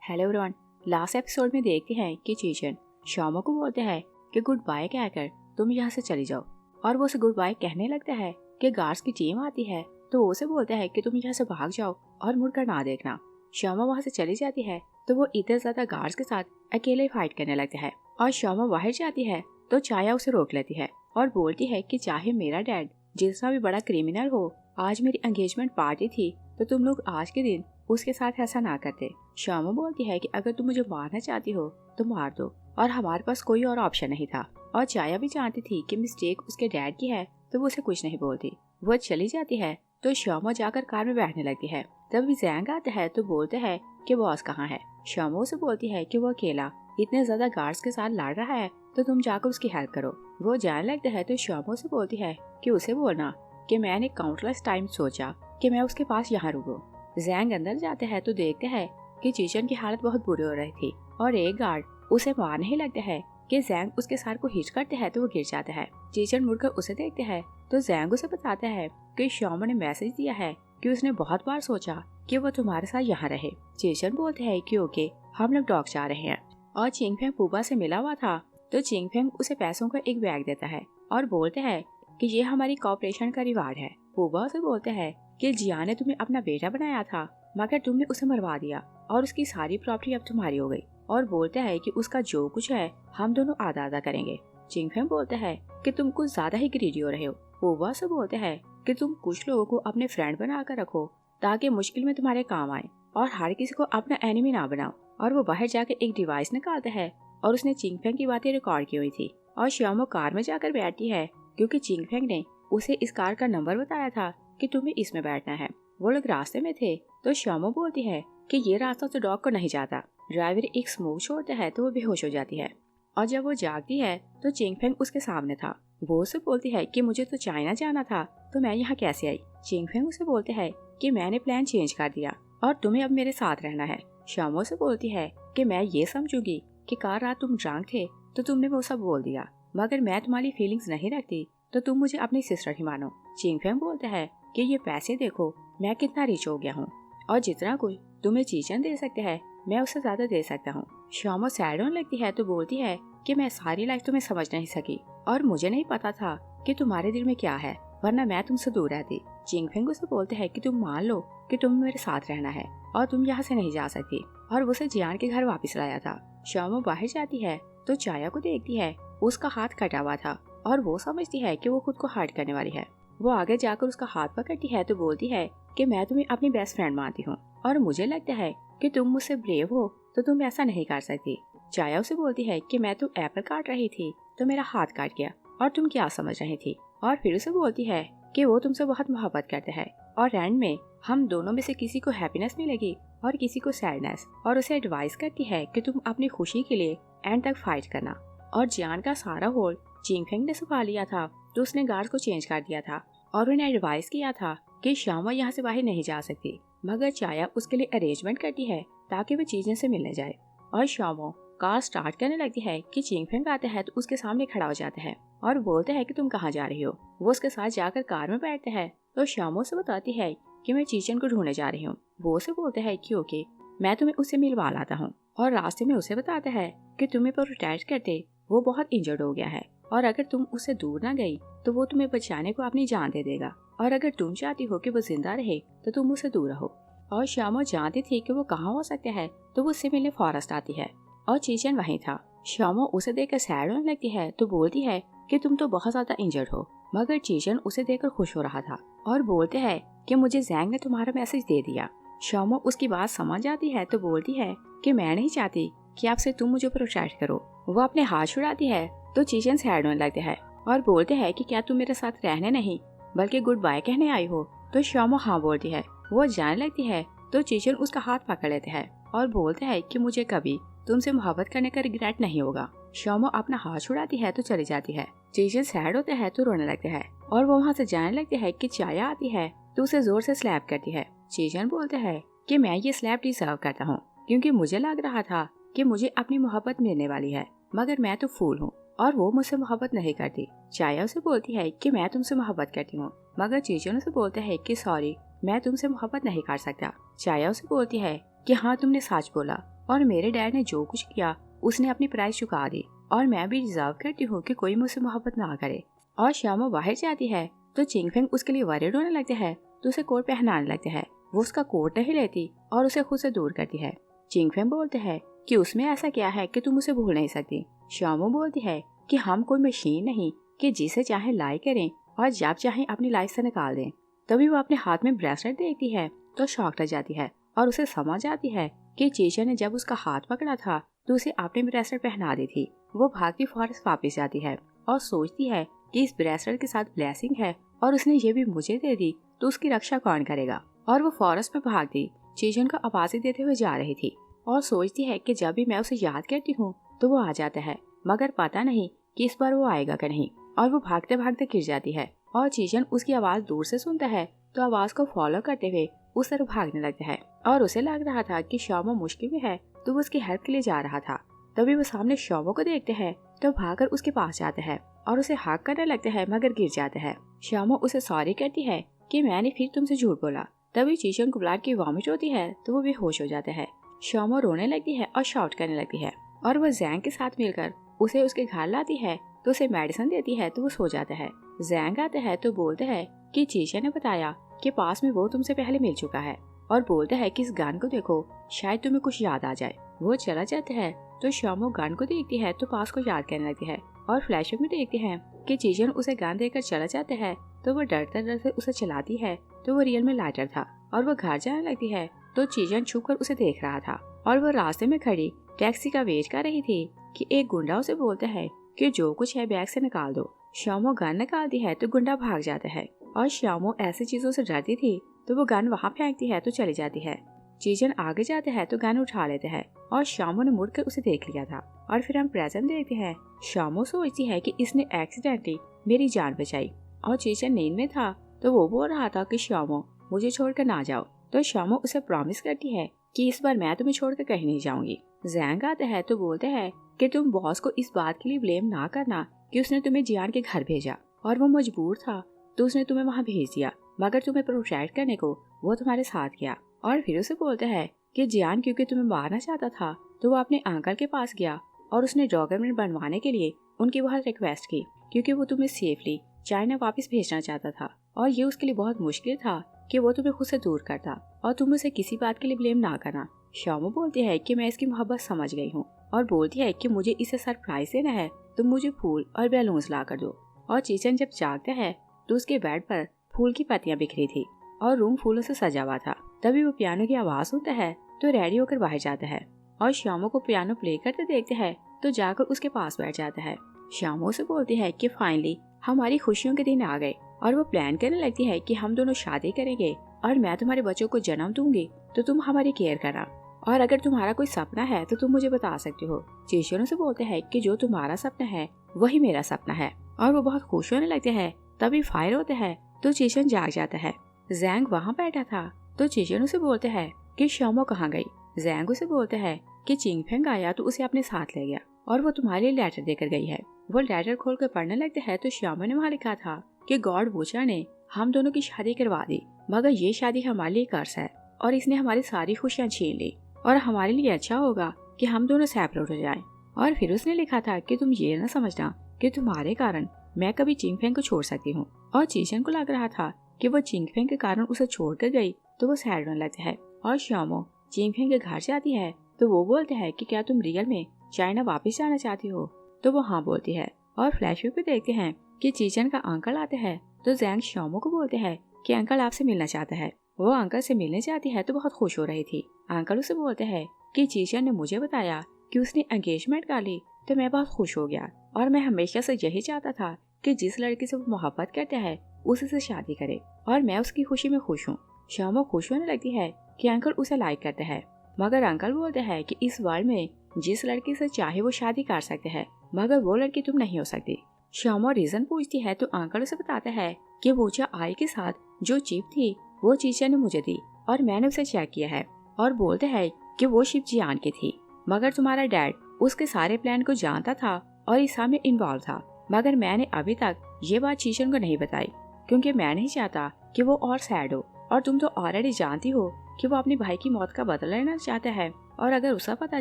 Hello everyone. Last episode में देखते हैं कि चीचन श्यामो को बोलते हैं कि गुड बाय कहकर तुम यहाँ से चली जाओ, और वो उसे गुड बाय कहने लगता है कि गार्ड्स की टीम आती है तो वो उसे बोलते हैं कि तुम यहाँ से भाग जाओ और मुड़कर ना देखना। श्यामो वहाँ से चली जाती है तो वो इतने ज्यादा गार्ड्स के साथ अकेले फाइट करने लगता है, और श्यामो बाहर जाती है तो चाया उसे रोक लेती है और बोलती है कि चाहे मेरा डैड जितना भी बड़ा क्रिमिनल हो, आज मेरी एंगेजमेंट पार्टी थी तो तुम लोग आज के दिन उसके साथ ऐसा ना करते। श्यामो बोलती है कि अगर तुम मुझे मारना चाहती हो तो मार दो, और हमारे पास कोई और ऑप्शन नहीं था। और चाया भी जानती थी कि मिस्टेक उसके डैड की है तो वो उसे कुछ नहीं बोलती। वो चली जाती है तो श्यामो जाकर कार में बैठने लगती है। तब जैंग आता है तो बोलते हैं कि बॉस कहाँ है। श्यामो से बोलती है कि वो अकेला इतने ज्यादा गार्ड्स के साथ लड़ रहा है तो तुम जाकर उसकी हेल्प करो। वो जाने लगता है तो श्यामो से बोलती है कि उसे बोलना कि मैंने काउंटलेस टाइम सोचा कि मैं उसके पास यहाँ रुकूं। जैंग अंदर जाते हैं तो देखते हैं कि चीचन की हालत बहुत बुरी हो रही थी, और एक गार्ड उसे मारने ही लगता है कि जैंग उसके सर को हिट करते हैं तो वो गिर जाता है। चीचन मुड़कर उसे देखते हैं तो जैंग उसे बताता है कि श्यामो ने मैसेज दिया है कि उसने बहुत बार सोचा कि वो तुम्हारे साथ यहाँ रहे। चीचन बोलते हैं कि ओके, हम लोग डॉग जा रहे हैं। और चिंगफेंग पूबा से मिला हुआ था तो चिंगफेंग उसे पैसों का एक बैग देता है और बोलते हैं कि ये हमारी कॉपरेशन का रिवार्ड है। पूबा उसे बोलते हैं कि जिया ने तुम्हें अपना बेटा बनाया था मगर तुमने उसे मरवा दिया और उसकी सारी प्रॉपर्टी अब तुम्हारी हो गई, और बोलते हैं कि उसका जो कुछ है हम दोनों आधा आधा करेंगे। चिंगफेंग बोलते हैं कि तुम कुछ ज्यादा ही ग्रीडी हो रहे हो। पूबा से बोलते हैं कि तुम कुछ लोगों को अपने फ्रेंड बनाकर रखो ताकि मुश्किल में तुम्हारे काम आए, और हर किसी को अपना एनिमी ना बनाओ। और वो बाहर जाकर एक डिवाइस निकालता है और उसने चिंगफेंग की बातें रिकॉर्ड की हुई थी। और श्यामो कार में जाकर बैठती है क्योंकि चिंगफेंग ने उसे इस कार का नंबर बताया था कि तुम्हें इसमें बैठना है। वो लोग रास्ते में थे तो श्यामो बोलती है कि ये रास्ता तो डॉग को नहीं जाता। ड्राइवर एक स्मोक छोड़ता है तो वो बेहोश हो जाती है, और जब वो जागती है तो चिंगफेंग उसके सामने था। वो उसे बोलती है कि मुझे तो चाइना जाना था तो मैं यहाँ कैसे आई। चिंगफेंग उसे बोलते है कि मैंने प्लान चेंज कर दिया और तुम्हें अब मेरे साथ रहना है। श्यामो से बोलती है कि मैं ये समझूंगी कि कार रात तुम ड्रंक थे तो तुमने वो सब बोल दिया, मगर मैं तुम्हारी फीलिंग्स नहीं रखती तो तुम मुझे अपनी सिस्टर ही मानो। चिंगफेंग बोलते हैं कि ये पैसे देखो, मैं कितना रिच हो गया हूँ, और जितना कुछ तुम्हें चीचन दे सकते हैं मैं उससे ज्यादा दे सकता हूँ। श्यामो सैड होने लगती है तो बोलती है कि मैं सारी लाइफ तुम्हें समझ नहीं सकी और मुझे नहीं पता था कि तुम्हारे दिल में क्या है, वरना मैं तुमसे दूर रहती। चिंगफेंग उसे बोलते हैं कि तुम मान लो कि तुम्हें मेरे साथ रहना है और तुम यहाँ से नहीं जा सकती, और उसे जियान के घर वापस लाया था। श्यामो बाहर जाती है तो चाया को देखती है, उसका हाथ कटा हुआ था और वो समझती है कि वो खुद को हर्ट करने वाली है। वो आगे जाकर उसका हाथ पकड़ती है तो बोलती है कि मैं तुम्हें अपनी बेस्ट फ्रेंड मानती हूँ और मुझे लगता है कि तुम मुझसे ब्रेव हो तो तुम ऐसा नहीं कर सकती। चाया उसे बोलती है कि मैं तो एप्पल काट रही थी तो मेरा हाथ काट गया और तुम क्या समझ रही थी। और फिर उसे बोलती है कि वो तुमसे बहुत मोहब्बत करते हैं और एंड में हम दोनों में से किसी को हैप्पीनेस मिलेगी और किसी को सैडनेस, और उसे एडवाइस करती है कि तुम अपनी खुशी के लिए एंड तक फाइट करना। और जियान का सारा होल्ड चिंगफेंग ने संभाल लिया था तो उसने गार्ड को चेंज कर दिया था और उन्हें एडवाइस किया था कि श्यामो यहाँ से बाहर नहीं जा सकती, मगर चाया उसके लिए अरेंजमेंट करती है ताकि वो चीजें से मिलने जाए। और श्यामो कार स्टार्ट करने लगती है कि चिंगफेंग आता है तो उसके सामने खड़ा हो जाता है और बोलते हैं कि तुम कहाँ जा रही हो। वो उसके साथ जाकर कार में बैठते हैं तो श्यामो से बताती है कि मैं चीचन को ढूंढने जा रही हूँ। वो उसे बोलते हैं कि ओके, मैं तुम्हें उससे मिलवा लाता हूँ। और रास्ते में उसे बताता है कि तुम्हें प्रोटेक्ट करते वो बहुत इंजर्ड हो गया है, और अगर तुम उससे दूर ना गई तो वो तुम्हें बचाने को अपनी जान दे देगा, और अगर तुम चाहती हो कि वो जिंदा रहे तो तुम उससे दूर रहो। और श्यामो जानती थी कि वो कहाँ हो सकते हैं तो वो उससे मिलने फॉरेस्ट आती है और चीचन वहीं था। श्यामो उसे देखकर सैड होने लगती है तो बोलती है कि तुम तो बहुत ज्यादा इंजर्ड हो, मगर चीचन उसे देखकर खुश हो रहा था और बोलते हैं कि मुझे जैंग ने तुम्हारा मैसेज दे दिया। श्यामो उसकी बात समझ जाती है तो बोलती है कि मैं नहीं चाहती कि आपसे तुम मुझे प्रोटेक्ट करो। वो अपने हाथ छुड़ाती है तो चीचन सैड होने लगते हैं और बोलते हैं कि क्या तुम मेरे साथ रहने नहीं बल्कि गुड बाय कहने आई हो। तो श्यामो हाँ बोलती है। वो जाने लगती है तो चीचन उसका हाथ पकड़ लेते हैं और बोलते हैं कि मुझे कभी तुमसे मोहब्बत करने का रिग्रेट नहीं होगा। श्यामो अपना हाथ छुड़ाती है तो चली जाती है। चीचन सैड होते हैं तो रोने लगते हैं और वो वहाँ से जाने लगते हैं कि चाया आती है तो उसे जोर से स्लैप करती है। चीचन बोलते हैं कि मैं ये स्लैप डिजर्व करता हूँ क्योंकि मुझे लग रहा था कि मुझे अपनी मोहब्बत मिलने वाली है, मगर मैं तो फूल हूँ और वो मुझसे मोहब्बत नहीं करती। चाया उसे बोलती है कि मैं तुमसे मोहब्बत करती हूँ, मगर चीचन उसे बोलते हैं कि सॉरी, मैं तुमसे मोहब्बत नहीं कर सकता। चाया उसे बोलती है कि हाँ तुमने सच बोला, और मेरे डैड ने जो कुछ किया उसने अपनी प्राइस चुका दी और मैं भी डिजर्व करती हूँ कि कोई मुझसे मोहब्बत ना करे। और श्यामो बाहर जाती है तो चिंगफेंग उसके लिए वरीड होने लगते हैं तो उसे कोट पहनाने लगते हैं। वो उसका कोट नहीं लेती और उसे खुद से दूर करती है। चिंगफेंग बोलते हैं कि उसमें ऐसा क्या है कि तुम उसे भूल नहीं सकती। श्यामो बोलती है कि हम कोई मशीन नहीं कि जिसे चाहे लाई करें और जब चाहे अपनी लाइफ से निकाल दें। तभी वो अपने हाथ में ब्रेसलेट देखती है तो शॉक लग जाती है और उसे समझ आती है कि चीचा ने जब उसका हाथ पकड़ा था तो उसे अपने ब्रेसलेट पहना दी थी। वो भागती फॉरेस्ट वापस जाती है और सोचती है कि इस ब्रेसलेट के साथ ब्लेसिंग है और उसने ये भी मुझे दे दी तो उसकी रक्षा कौन करेगा। और वो फॉरेस्ट में भागती चीजन को आवाज़ें देते हुए जा रही थी और सोचती है कि जब भी मैं उसे याद करती हूँ तो वो आ जाता है, मगर पता नहीं कि इस बार वो आएगा कि नहीं। और वो भागते भागते गिर जाती है और चीजन उसकी आवाज़ दूर से सुनता है तो आवाज़ को फॉलो करते हुए उस तरफ भागने लगता है। और उसे लग रहा था कि श्यामो मुश्किल में है तो वो उसकी हेल्प के लिए जा रहा था। तभी वो सामने श्यामो को देखते हैं तो भागकर उसके पास जाते हैं और उसे हाक करने लगते हैं मगर गिर जाते हैं। श्यामो उसे सॉरी कहती है कि मैंने फिर तुमसे झूठ बोला। तभी चीचन को ब्लड की वॉमिट होती है तो वो बेहोश हो जाते हैं। श्यामो रोने लगती है और शाउट करने लगती है और वो जैंग के साथ मिलकर उसे उसके घर लाती है तो उसे मेडिसिन देती है तो वो सो जाता है। जैंग आते हैं तो बोलते हैं कि चीचा ने बताया कि पास में वो तुमसे पहले मिल चुका है और बोलते हैं कि इस गन को देखो शायद तुम्हें कुछ याद आ जाए। वो चला जाता है तो श्यामो गन को देखती है तो पास को याद करने लगती है और फ्लैशबैक में देखते हैं कि चीचन उसे गन देकर चला जाता है तो वो डरते डरते उसे चलाती है तो वो रियल में लाइटर था। और वो घर जाने लगती है तो चीचन छुप कर उसे देख रहा था और वो रास्ते में खड़ी टैक्सी का वेट कर रही थी कि एक गुंडा उसे बोलता है कि जो कुछ है बैग से निकाल दो। श्यामो गन निकालती है तो गुंडा भाग जाता है और श्यामो ऐसी चीजों से डरती थी तो वो गन वहाँ फेंकती है तो चली जाती है। चीचन आगे जाते हैं तो गन उठा लेते हैं और श्यामो ने मुड़कर उसे देख लिया था। और फिर हम प्रेजेंट देखते हैं। श्यामो सोचती है कि इसने एक्सीडेंटली मेरी जान बचाई और चीचन नींद में था तो वो बोल रहा था कि श्यामो मुझे छोड़कर ना जाओ। तो श्यामो उसे प्रॉमिस करती है कि इस बार मैं तुम्हें छोड़कर कहीं नहीं जाऊंगी। जैंग आते हैं तो बोलते हैं कि तुम बॉस को इस बात के लिए ब्लेम ना करना कि उसने तुम्हें जियान के घर भेजा और वो मजबूर था तो उसने तुम्हें वहाँ भेज दिया, मगर तुम्हें प्रोटेक्ट करने को वो तुम्हारे साथ गया। और फिर उसे बोलते हैं कि जियान क्योंकि तुम्हें मारना चाहता था तो वो अपने अंकल के पास गया और उसने डॉक्यूमेंट बनवाने के लिए उनकी बहुत रिक्वेस्ट की क्योंकि वो तुम्हें सेफली चाइना वापस भेजना चाहता था और ये उसके लिए बहुत मुश्किल था कि वो तुम्हें खुद से दूर करता और तुम उसे किसी बात के लिए ब्लेम ना करना। श्यामो बोलती है कि मैं इसकी मोहब्बत समझ गई हूँ और बोलती है कि मुझे इसे सरप्राइज देना है तो मुझे फूल और बैलून्स ला कर दो। और चीचन जब जागता है तो उसके बेड पर फूल की पत्तियां बिखरी थी और रूम फूलों से सजा हुआ था। तभी वो पियानो की आवाज सुनता है तो रेडी होकर बाहर जाता है और श्यामो को पियानो प्ले करते देखते हैं तो जाकर उसके पास बैठ जाता है। श्यामो से बोलती है कि फाइनली हमारी खुशियों के दिन आ गए और वो प्लान करने लगती है कि हम दोनों शादी करेंगे और मैं तुम्हारे बच्चों को जन्म दूंगी तो तुम हमारी केयर करना और अगर तुम्हारा कोई सपना है तो तुम मुझे बता सकते हो। चीचन से बोलते हैं कि जो तुम्हारा सपना है वही मेरा सपना है और वो बहुत खुश होने लगते हैं। तभी फायर होते हैं तो चीचन जाग जाता है। जैंग वहाँ बैठा था तो चीचन उसे बोलते हैं कि श्यामो कहाँ गई। जैंग उसे बोलते हैं कि चिंगफेंग आया तो उसे अपने साथ ले गया और वो तुम्हारे लिए लेटर देकर गई है। वो लेटर खोल कर पढ़ने लगते हैं तो श्यामो ने वहाँ लिखा था कि गॉड बूचर ने हम दोनों की शादी करवा दी, मगर ये शादी हमारे लिए कर्ज है और इसने हमारी सारी खुशियाँ छीन ली और हमारे लिए अच्छा होगा कि हम दोनों सेपरेट हो जाएं। और फिर उसने लिखा था कि तुम ये न समझना कि तुम्हारे कारण मैं कभी चिंगफेंग को छोड़ सकती हूँ। और चीचन को लग रहा था कि वो चिंगफेंग के कारण उसे छोड़ कर गई तो वो सैड होने लगता है। और श्यामो चिंगफेंग के घर जाती है तो वो बोलते हैं कि क्या तुम रियल में चाइना वापस जाना चाहती हो, तो वो हाँ बोलती है। और फ्लैशबैक पे देखते हैं कि चीचन का अंकल आते हैं तो जैंग श्यामो को बोलते हैं कि अंकल आपसे मिलना चाहता है। वो अंकल से मिलने जाती है तो बहुत खुश हो रही थी। अंकल उसे बोलते हैं कि चीचन ने मुझे बताया कि उसने एंगेजमेंट कर ली तो मैं बहुत खुश हो गया और मैं हमेशा से यही चाहता था कि जिस लड़की से वो मोहब्बत करता है उसी से शादी करे और मैं उसकी खुशी में खुश हूँ। श्यामो खुश होने लगती है कि अंकल उसे लाइक करते हैं, मगर अंकल बोलते हैं कि इस वर्ल्ड में जिस लड़की से चाहे वो शादी कर सकते हैं मगर वो लड़की तुम नहीं हो सकती। श्यामो रीजन पूछती है तो अंकल उसे बताता है कि वोचा आई के साथ जो चिप थी वो चीचा ने मुझे दी और मैंने उसे चेक किया है और बोलते हैं कि वो शिप जियान की थी, मगर तुम्हारा डैड उसके सारे प्लान को जानता था और इस में इन्वॉल्व था, मगर मैंने अभी तक ये बात चीचन को नहीं बताई क्योंकि मैं नहीं चाहता कि वो और सैड हो और तुम तो ऑलरेडी जानती हो कि वो अपने भाई की मौत का बदला लेना चाहता है और अगर उसे पता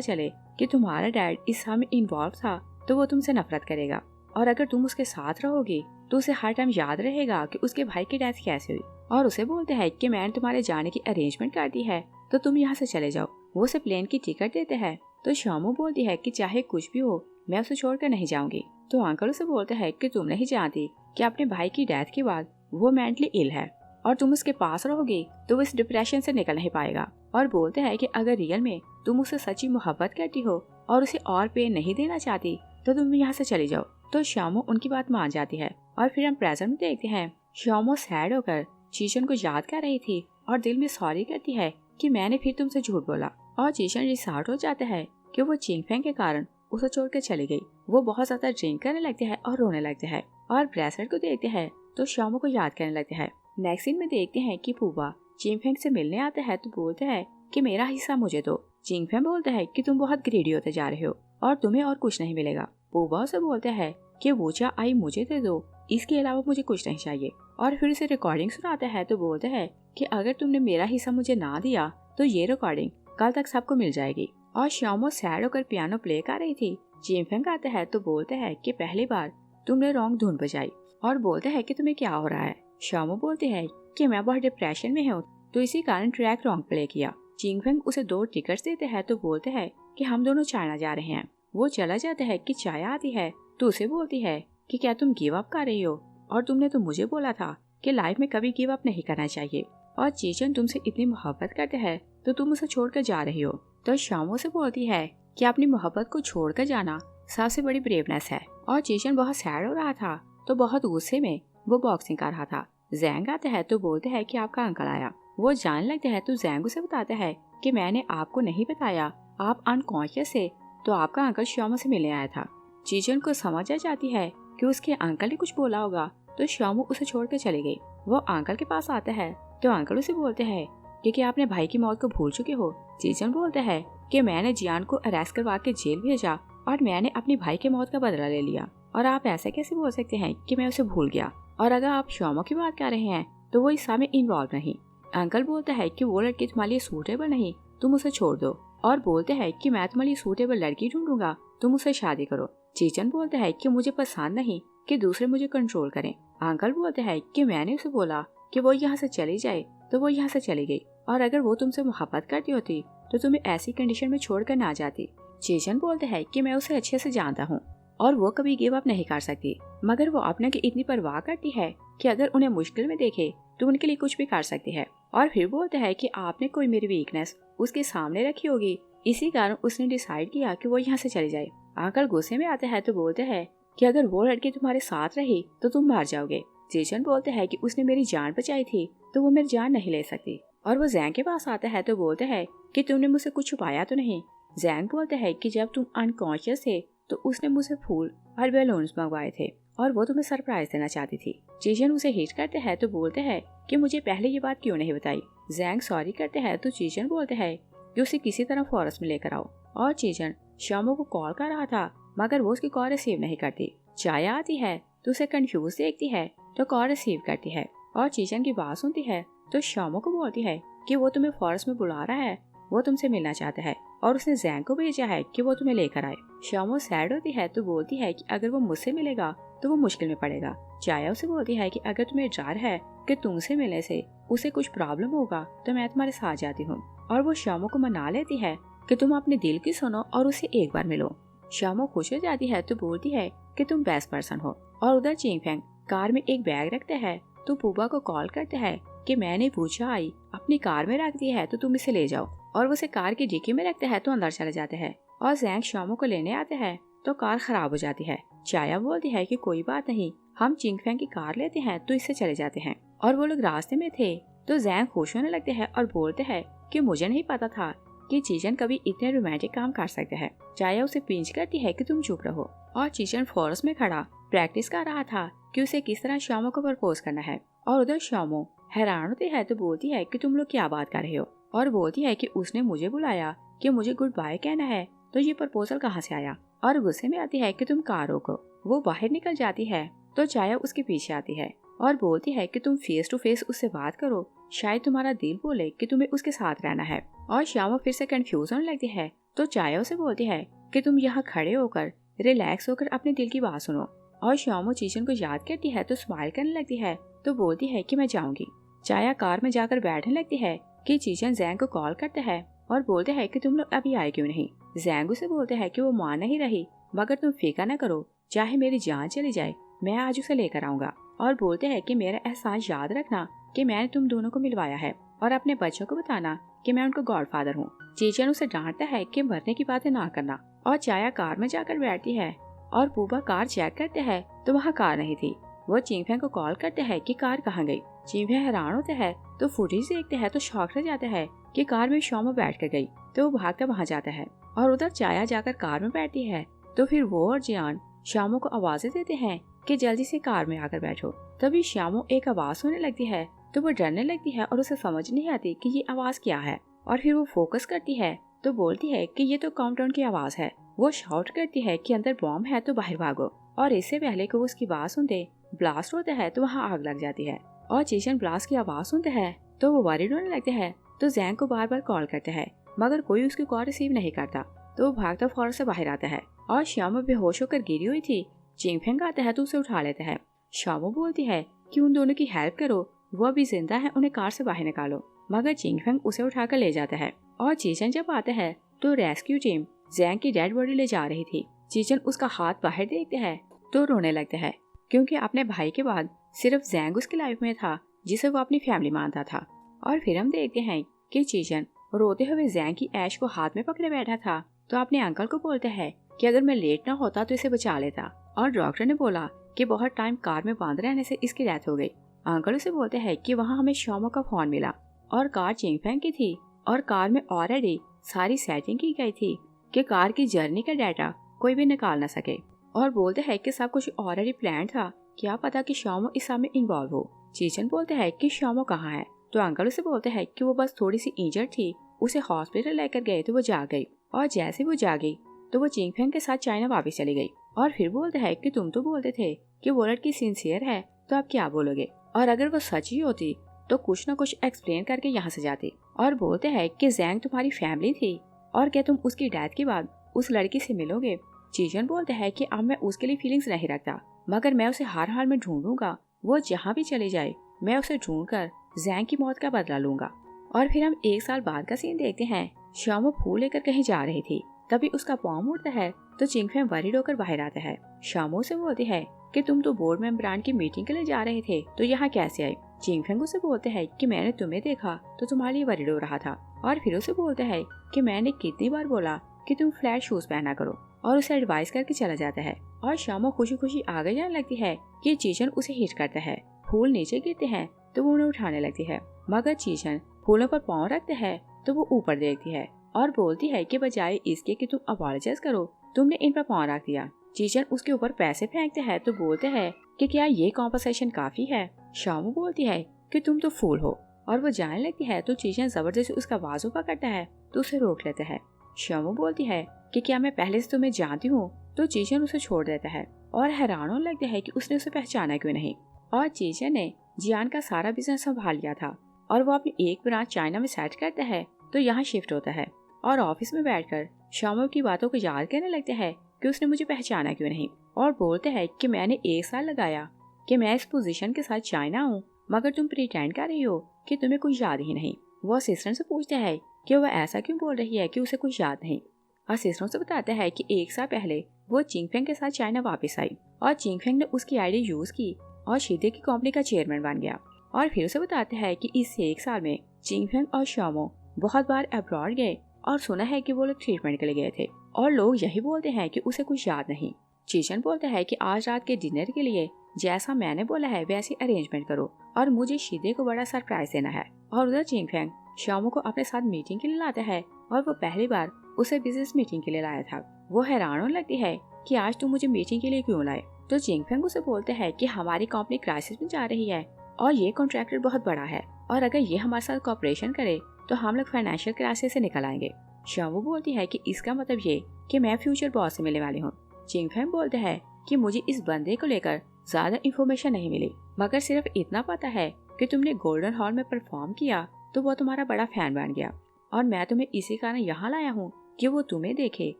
चले कि तुम्हारा डैड इस सब में इन्वॉल्व था तो वो तुमसे नफरत करेगा, और अगर तुम उसके साथ रहोगी तो उसे हर टाइम याद रहेगा कि उसके भाई की डेथ कैसे हुई। और उसे बोलते हैं कि मैंने तुम्हारे जाने की अरेंजमेंट कर दी है तो तुम यहाँ से चले जाओ। वो उसे प्लेन की टिकट देते हैं तो शामू बोलती है कि चाहे कुछ भी हो मैं उसे छोड़कर नहीं जाऊंगी। तो अंकल उसे बोलते हैं कि तुम नहीं जानती कि अपने भाई की डेथ के बाद वो मेंटली इल है और तुम उसके पास रहोगी तो वो इस डिप्रेशन से निकल नहीं पाएगा। और बोलते हैं कि अगर रियल में तुम उससे सच्ची मोहब्बत करती हो और उसे और पेन नहीं देना चाहती तो तुम यहाँ से चली जाओ। तो शामू उनकी बात मान जाती है। और फिर हम प्रेजेंट में देखते हैं शामू सैड होकर चीचन को याद कर रही थी और दिल में सॉरी करती है कि मैंने फिर तुमसे झूठ बोला। और चीचन रिसार्ट हो जाता है कि वो चिंगफेंग के कारण उसे छोड़कर चली गई। वो बहुत ज्यादा ड्रिंक करने लगते हैं और रोने लगते हैं और ब्रेसलेट को देखते हैं तो शामू को याद करने लगते हैं। नेक्स्ट सीन में देखते हैं कि फूबा चिंगफेंग से मिलने आता है तो बोलते हैं कि मेरा हिस्सा मुझे दो। चिंगफेंग बोलता है कि तुम बहुत ग्रीडी होते जा रहे हो और तुम्हें और कुछ नहीं मिलेगा। फूबा उसे बोलता है कि वो चा आई मुझे दे दो, इसके अलावा मुझे कुछ नहीं चाहिए। और फिर उसे रिकॉर्डिंग सुनाता है तो बोलते हैं कि अगर तुमने मेरा हिस्सा मुझे ना दिया तो ये रिकॉर्डिंग कल तक सबको मिल जाएगी। और शामो सैड होकर पियानो प्ले कर रही थी। चिंगफेंग आता है तो बोलते हैं कि पहली बार तुमने रॉन्ग धुन बजाई और बोलते हैं कि तुम्हें क्या हो रहा है। शामो बोलती है कि मैं बहुत डिप्रेशन में हूँ तो इसी कारण ट्रैक रॉन्ग प्ले किया। चिंगफेंग उसे 2 टिकट्स देते हैं तो बोलते हैं कि हम दोनों चाइना जा रहे हैं। वो चला जाता है कि चाय आती है तो उसे बोलती है कि क्या तुम गिव अप कर रही हो, और तुमने तो मुझे बोला था कि लाइफ में कभी गिव अप नहीं करना चाहिए, और चीचन तुमसे इतनी मोहब्बत करते हैं तो तुम उसे छोड़कर जा रही हो। तो शामो से बोलती है कि अपनी मोहब्बत को छोड़कर जाना सबसे बड़ी ब्रेवनेस है। और चीचन बहुत सैड हो रहा था तो बहुत गुस्से में वो बॉक्सिंग कर रहा था। जैंग आता है तो बोलते हैं कि आपका अंकल आया। वो जानने लगते हैं तो जैंग उसे बताता है कि मैंने आपको नहीं बताया, आप अनकॉन्शियस थे तो आपका अंकल शामो से मिलने आया था। चीचन को समझ आ जाती है कि उसके अंकल ने कुछ बोला होगा तो शामू उसे छोड़कर चली गई। वो अंकल के पास आता है तो अंकल उसे बोलते हैं कि क्या आपने भाई की मौत को भूल चुके हो। चीचन बोलता है कि मैंने जियान को अरेस्ट करवा के जेल भेजा और मैंने अपनी भाई की मौत का बदला ले लिया, और आप ऐसा कैसे बोल सकते हैं कि मैं उसे भूल गया, और अगर आप शामो की बात कर रहे हैं तो वो इस में इन्वॉल्व नहीं। अंकल बोलता है कि वो लड़की तुम्हारे लिए सूटेबल नहीं, तुम उसे छोड़ दो, और बोलते हैं कि मैं तुम्हारे लिए सूटेबल लड़की ढूंढूंगा, तुम उससे शादी करो। चीचन बोलता है कि मुझे पसंद नहीं कि दूसरे मुझे कंट्रोल करें। अंकल बोलते हैं कि मैंने उसे बोला कि वो यहाँ से चली जाए तो वो यहाँ से चली गई, और अगर वो तुमसे मोहब्बत करती होती तो तुम्हें ऐसी कंडीशन में छोड़कर ना जाती। चीचन बोलते हैं कि मैं उसे अच्छे से जानता हूँ और वो कभी गिव अप नहीं कर सकती, मगर वो अपने की इतनी परवाह करती है कि अगर उन्हें मुश्किल में देखे तो उनके लिए कुछ भी कर सकती है। और फिर बोलते हैं कि आपने कोई मेरी वीकनेस उसके सामने रखी होगी, इसी कारण उसने डिसाइड किया कि वो यहाँ से चली जाए। अंकल गुस्से में आते हैं तो बोलते हैं कि अगर वो लड़की तुम्हारे साथ रही तो तुम मार जाओगे। चीचन बोलते हैं कि उसने मेरी जान बचाई थी तो वो मेरी जान नहीं ले सकती। और वो जैंग के पास आता है तो बोलते हैं कि तुमने मुझसे कुछ छुपाया तो नहीं। जैंग बोलते हैं कि जब तुम अनकॉन्शियस थे तो उसने मुझसे फूल और बैलून्स मंगवाए थे और वो तुम्हें सरप्राइज देना चाहती थी। चीचन उसे हिट करते हैं तो बोलते हैं कि मुझे पहले ये बात क्यों नहीं बताई। जैंग सॉरी करते हैं तो चीचन बोलते हैं कि उसे किसी तरह फॉरेस्ट में लेकर आओ। और चीचन शामो को कॉल कर रहा था मगर वो उसकी कॉल रिसीव नहीं करती। चाया आती है तो उसे कंफ्यूज देखती है तो कॉल रिसीव करती है और चीचन की बात सुनती है तो शामो को बोलती है कि वो तुम्हें फॉरेस्ट में बुला रहा है, वो तुमसे मिलना चाहता है और उसने जैंग को भेजा है कि वो तुम्हें लेकर आए। शामो सैड होती है तो बोलती है कि अगर वो मुझसे मिलेगा तो वो मुश्किल में पड़ेगा। चाया उसे बोलती है कि अगर तुम्हें डर है कि तुमसे मिलने से उसे कुछ प्रॉब्लम होगा तो मैं तुम्हारे साथ जाती हूँ। और वो शामो को मना लेती है कि तुम अपने दिल की सुनो और उसे एक बार मिलो। शामो खुश हो जाती है तो बोलती है कि तुम बेस्ट पर्सन हो। और उधर चिंगफेंग कार में एक बैग रखते हैं तो पूबा को कॉल करते हैं कि मैंने पूछा आई अपनी कार में रख दी है तो तुम इसे ले जाओ। और वो उसे कार की डिक्की में रखते हैं तो अंदर चले जाते हैं। और जैंग शामो को लेने आते हैं तो कार खराब हो जाती है। चाया बोलती है कि कोई बात नहीं, हम चिंगफेंग की कार लेते हैं तो इससे चले जाते हैं। और वो लोग रास्ते में थे तो जैंग खुश होने लगते हैं और बोलते हैं कि मुझे नहीं पता था कि चीचन कभी इतने रोमांटिक काम कर सकते हैं। चाया उसे पिंच करती है कि तुम चुप रहो। और चीचन फॉरेस्ट में खड़ा प्रैक्टिस कर रहा था कि उसे किस तरह शामो को प्रपोज करना है। और उधर शामो हैरान होती है तो बोलती है कि तुम लोग क्या बात कर रहे हो, और बोलती है कि उसने मुझे बुलाया कि मुझे गुड बाय कहना है तो ये प्रपोजल कहाँ से आया। और गुस्से में आती है कि तुम कार रोको। वो बाहर निकल जाती है तो चाया उसके पीछे आती है और बोलती है कि तुम फेस टू फेस उससे बात करो, शायद तुम्हारा दिल बोले कि तुम्हें उसके साथ रहना है। और श्यामो फिर से कंफ्यूज होने लगती है तो चाया उसे बोलती है कि तुम यहाँ खड़े होकर रिलैक्स होकर अपने दिल की बात सुनो। और श्यामो चीचन को याद करती है तो स्माइल करने लगती है तो बोलती है कि मैं जाऊंगी। चाया कार में जाकर बैठने लगती है कि चीचन जैंग को कॉल करते हैं और बोलते हैं कि तुम लोग अभी आए क्यों नहीं। जैंग उसे बोलते हैं कि वो मान नहीं रही, मगर तुम फिक्र न करो, चाहे मेरी जान चली जाए मैं आज उसे लेकर आऊंगा। और बोलते हैं कि मेरा एहसान याद रखना कि मैंने तुम दोनों को मिलवाया है और अपने बच्चों को बताना कि मैं उनका गॉडफादर हूँ। चीचन उसे डांटता है कि मरने की बातें ना करना। और चाया कार में जाकर बैठती है और पूबा कार चेक करते हैं तो वहाँ कार नहीं थी। वो चिंगफेंग को कॉल करते हैं कि कार कहाँ गई। चिंगफेंग हैरान होते हैं तो फुटेज देखते हैं तो शॉक रह जाते हैं कि कार में श्यामो बैठ कर गई। तो वो भागकर वहाँ जाता है और उधर चाया जाकर कार में बैठती है। तो फिर वो और जियान श्यामो को आवाजें देते हैं कि जल्दी से कार में आकर बैठो। तभी श्यामो एक आवाज होने लगती है तो वो डरने लगती है और उसे समझ नहीं आती कि ये आवाज क्या है। और फिर वो फोकस करती है तो बोलती है कि ये तो काउंटडाउन की आवाज है। वो शाउट करती है कि अंदर बॉम्ब है तो बाहर भागो। और इससे पहले कि वो उसकी बात सुनते ब्लास्ट होता है तो वहाँ आग लग जाती है। और चीचन ब्लास्ट की आवाज सुनते हैं तो वो वरीड होने लगते हैं तो जैंग को बार बार कॉल करते हैं मगर कोई उसकी कॉल रिसीव नहीं करता। तो वो भागता फौरन से बाहर आता है और श्यामो बेहोश होकर गिरी हुई थी। चिंगफेंग आता है तो उसे उठा लेता है। श्यामो बोलती है कि उन दोनों की हेल्प करो, वो अभी जिंदा है, उन्हें कार से बाहर निकालो। मगर चिंगफेंग उसे उठाकर ले जाता है। और चीचन जब आता है तो रेस्क्यू टीम जैंग की डेड बॉडी ले जा रही थी। चीचन उसका हाथ बाहर देखते हैं तो रोने लगते हैं क्योंकि अपने भाई के बाद सिर्फ जैंग उसकी लाइफ में था जिसे वो अपनी फैमिली मानता था। और फिर हम देखते हैं कि चीचन रोते हुए जैंग की ऐश को हाथ में पकड़े बैठा था तो अपने अंकल को बोलते हैं कि अगर मैं लेट ना होता तो इसे बचा लेता। और डॉक्टर ने बोला कि बहुत टाइम कार में बंद रहने से इसकी डेथ हो गई। अंकल उसे बोलते हैं कि वहाँ हमें श्यामो का फोन मिला और कार चिंगफेंग की थी और कार में ऑलरेडी सारी सेटिंग की गई थी कि कार की जर्नी का डाटा कोई भी निकाल न सके। और बोलते हैं कि सब कुछ ऑलरेडी प्लान था, क्या पता कि श्यामो इस सब में इन्वॉल्व हो। चीचन बोलते हैं कि श्यामो कहाँ है तो अंकल उसे बोलते हैं कि वो बस थोड़ी सी इंजर्ड थी, उसे हॉस्पिटल लेकर गए तो वो जाग गई। और जैसे वो जागी तो वो चिंगफेंग के साथ चाइना वापस चली गई। और फिर बोलते हैं कि तुम तो बोलते थे कि वो लड़की सिंसियर है तो आप क्या बोलोगे, और अगर वो सच ही होती तो कुछ न कुछ एक्सप्लेन करके यहाँ से जाती। और बोलते हैं कि जैंग तुम्हारी फैमिली थी और क्या तुम उसकी डेथ के बाद उस लड़की से मिलोगे। चीचन बोलते हैं कि अब मैं उसके लिए फीलिंग्स नहीं रखता, मगर मैं उसे हर हाल में ढूंढूंगा, वो जहाँ भी चली जाए मैं उसे ढूंढकर जैंग की मौत का बदला लूंगा। और फिर हम 1 साल बाद का सीन देखते हैं। श्यामो फूल लेकर कहीं जा रही थी, तभी उसका पाँव मुड़ता है तो चिंगफेंग वरीड होकर बाहर आता है। श्यामो से बोलती है कि तुम तो बोर्ड मेंबरान की मीटिंग के लिए जा रहे थे तो यहाँ कैसे आई। चिंगफेंग उसे बोलते हैं कि मैंने तुम्हें देखा तो तुम्हारे लिए वरीड हो रहा था। और फिर उसे बोलते हैं कि मैंने कितनी बार बोला कि तुम फ्लैट शूज पहना करो, और उसे एडवाइस करके चला जाता है। और श्यामो खुशी खुशी आगे जाने लगती है कि चीचन उसे हिट करता है। फूल नीचे गिरते हैं तो वो उन्हें उठाने लगती है, मगर चीचन फूलों पर पाँव रखते हैं तो वो ऊपर देखती है और बोलती है कि बजाय इसके कि तुम अपॉलोजाइज करो तुमने इन पर पाँव रख दिया। चीचन उसके ऊपर पैसे फेंकते हैं तो बोलते हैं कि क्या ये कॉम्पनसेशन काफी है। श्यामो बोलती है कि तुम तो फूल हो, और वो जाने लगती है तो चीचन जबरदस्ती उसका बाजू पकड़ता है तो उसे रोक लेता है। श्यामो बोलती है कि क्या मैं पहले से तुम्हें जानती हूँ, तो चीचन उसे छोड़ देता है और हैरान होने लगता है कि उसने उसे पहचाना क्यों नहीं। और चीचन ने जियान का सारा बिजनेस संभाल लिया था और वो अपनी एक ब्रांच चाइना में सेट करता है तो यहाँ शिफ्ट होता है। और ऑफिस में बैठकर श्यामो की बातों को याद करने लगते हैं कि उसने मुझे पहचाना क्यों नहीं। और बोलते हैं कि मैंने 1 साल लगाया कि मैं इस पोजीशन के साथ चाइना हूँ, मगर तुम प्रिटेंड कर रही हो कि तुम्हें कुछ याद ही नहीं। वो असिस्टेंट से पूछते हैं कि वह ऐसा क्यों बोल रही है कि उसे कुछ याद नहीं। असिस्टेंट से बताता है कि 1 साल पहले वो चिंगफेंग के साथ चाइना वापस आई और चिंगफेंग ने उसकी आईडी यूज की और शीदे की कंपनी का चेयरमैन बन गया। और फिर उसे बताते हैं कि इस 1 साल में चिंगफेंग और श्यामो बहुत बार अब्रॉड गए और सुना है कि वो लोग ट्रीटमेंट के लिए गए थे, और लोग यही बोलते हैं कि उसे कुछ याद नहीं। चीचन बोलता है कि आज रात के डिनर के लिए जैसा मैंने बोला है वैसी अरेंजमेंट करो और मुझे शीदे को बड़ा सरप्राइज देना है। और उधर चिंगफेंग श्यामो को अपने साथ मीटिंग के लिए लाता है और वो पहली बार उसे बिजनेस मीटिंग के लिए लाया था। वो हैरान होने लगती है कि आज तुम मुझे मीटिंग के लिए क्यों लाए। तो चिंगफेंग उसे बोलते हैं कि हमारी कंपनी क्राइसिस में जा रही है और ये कॉन्ट्रैक्टर बहुत बड़ा है, और अगर ये हमारे साथ कॉपरेशन करे तो हम लोग फाइनेंशियल क्राइसिस से निकल आएंगे। श्यामो बोलती है कि इसका मतलब ये कि मैं फ्यूचर बॉस से मिलने वाली हूँ। चिंगफेंग बोलते हैं कि मुझे इस बंदे को लेकर ज्यादा इंफॉर्मेशन नहीं मिली, मगर सिर्फ इतना पता है कि तुमने गोल्डन हॉल में परफॉर्म किया तो वो तुम्हारा बड़ा फैन बन गया और मैं तुम्हें इसी कारण यहाँ लाया हूँ कि वो तुम्हें देखे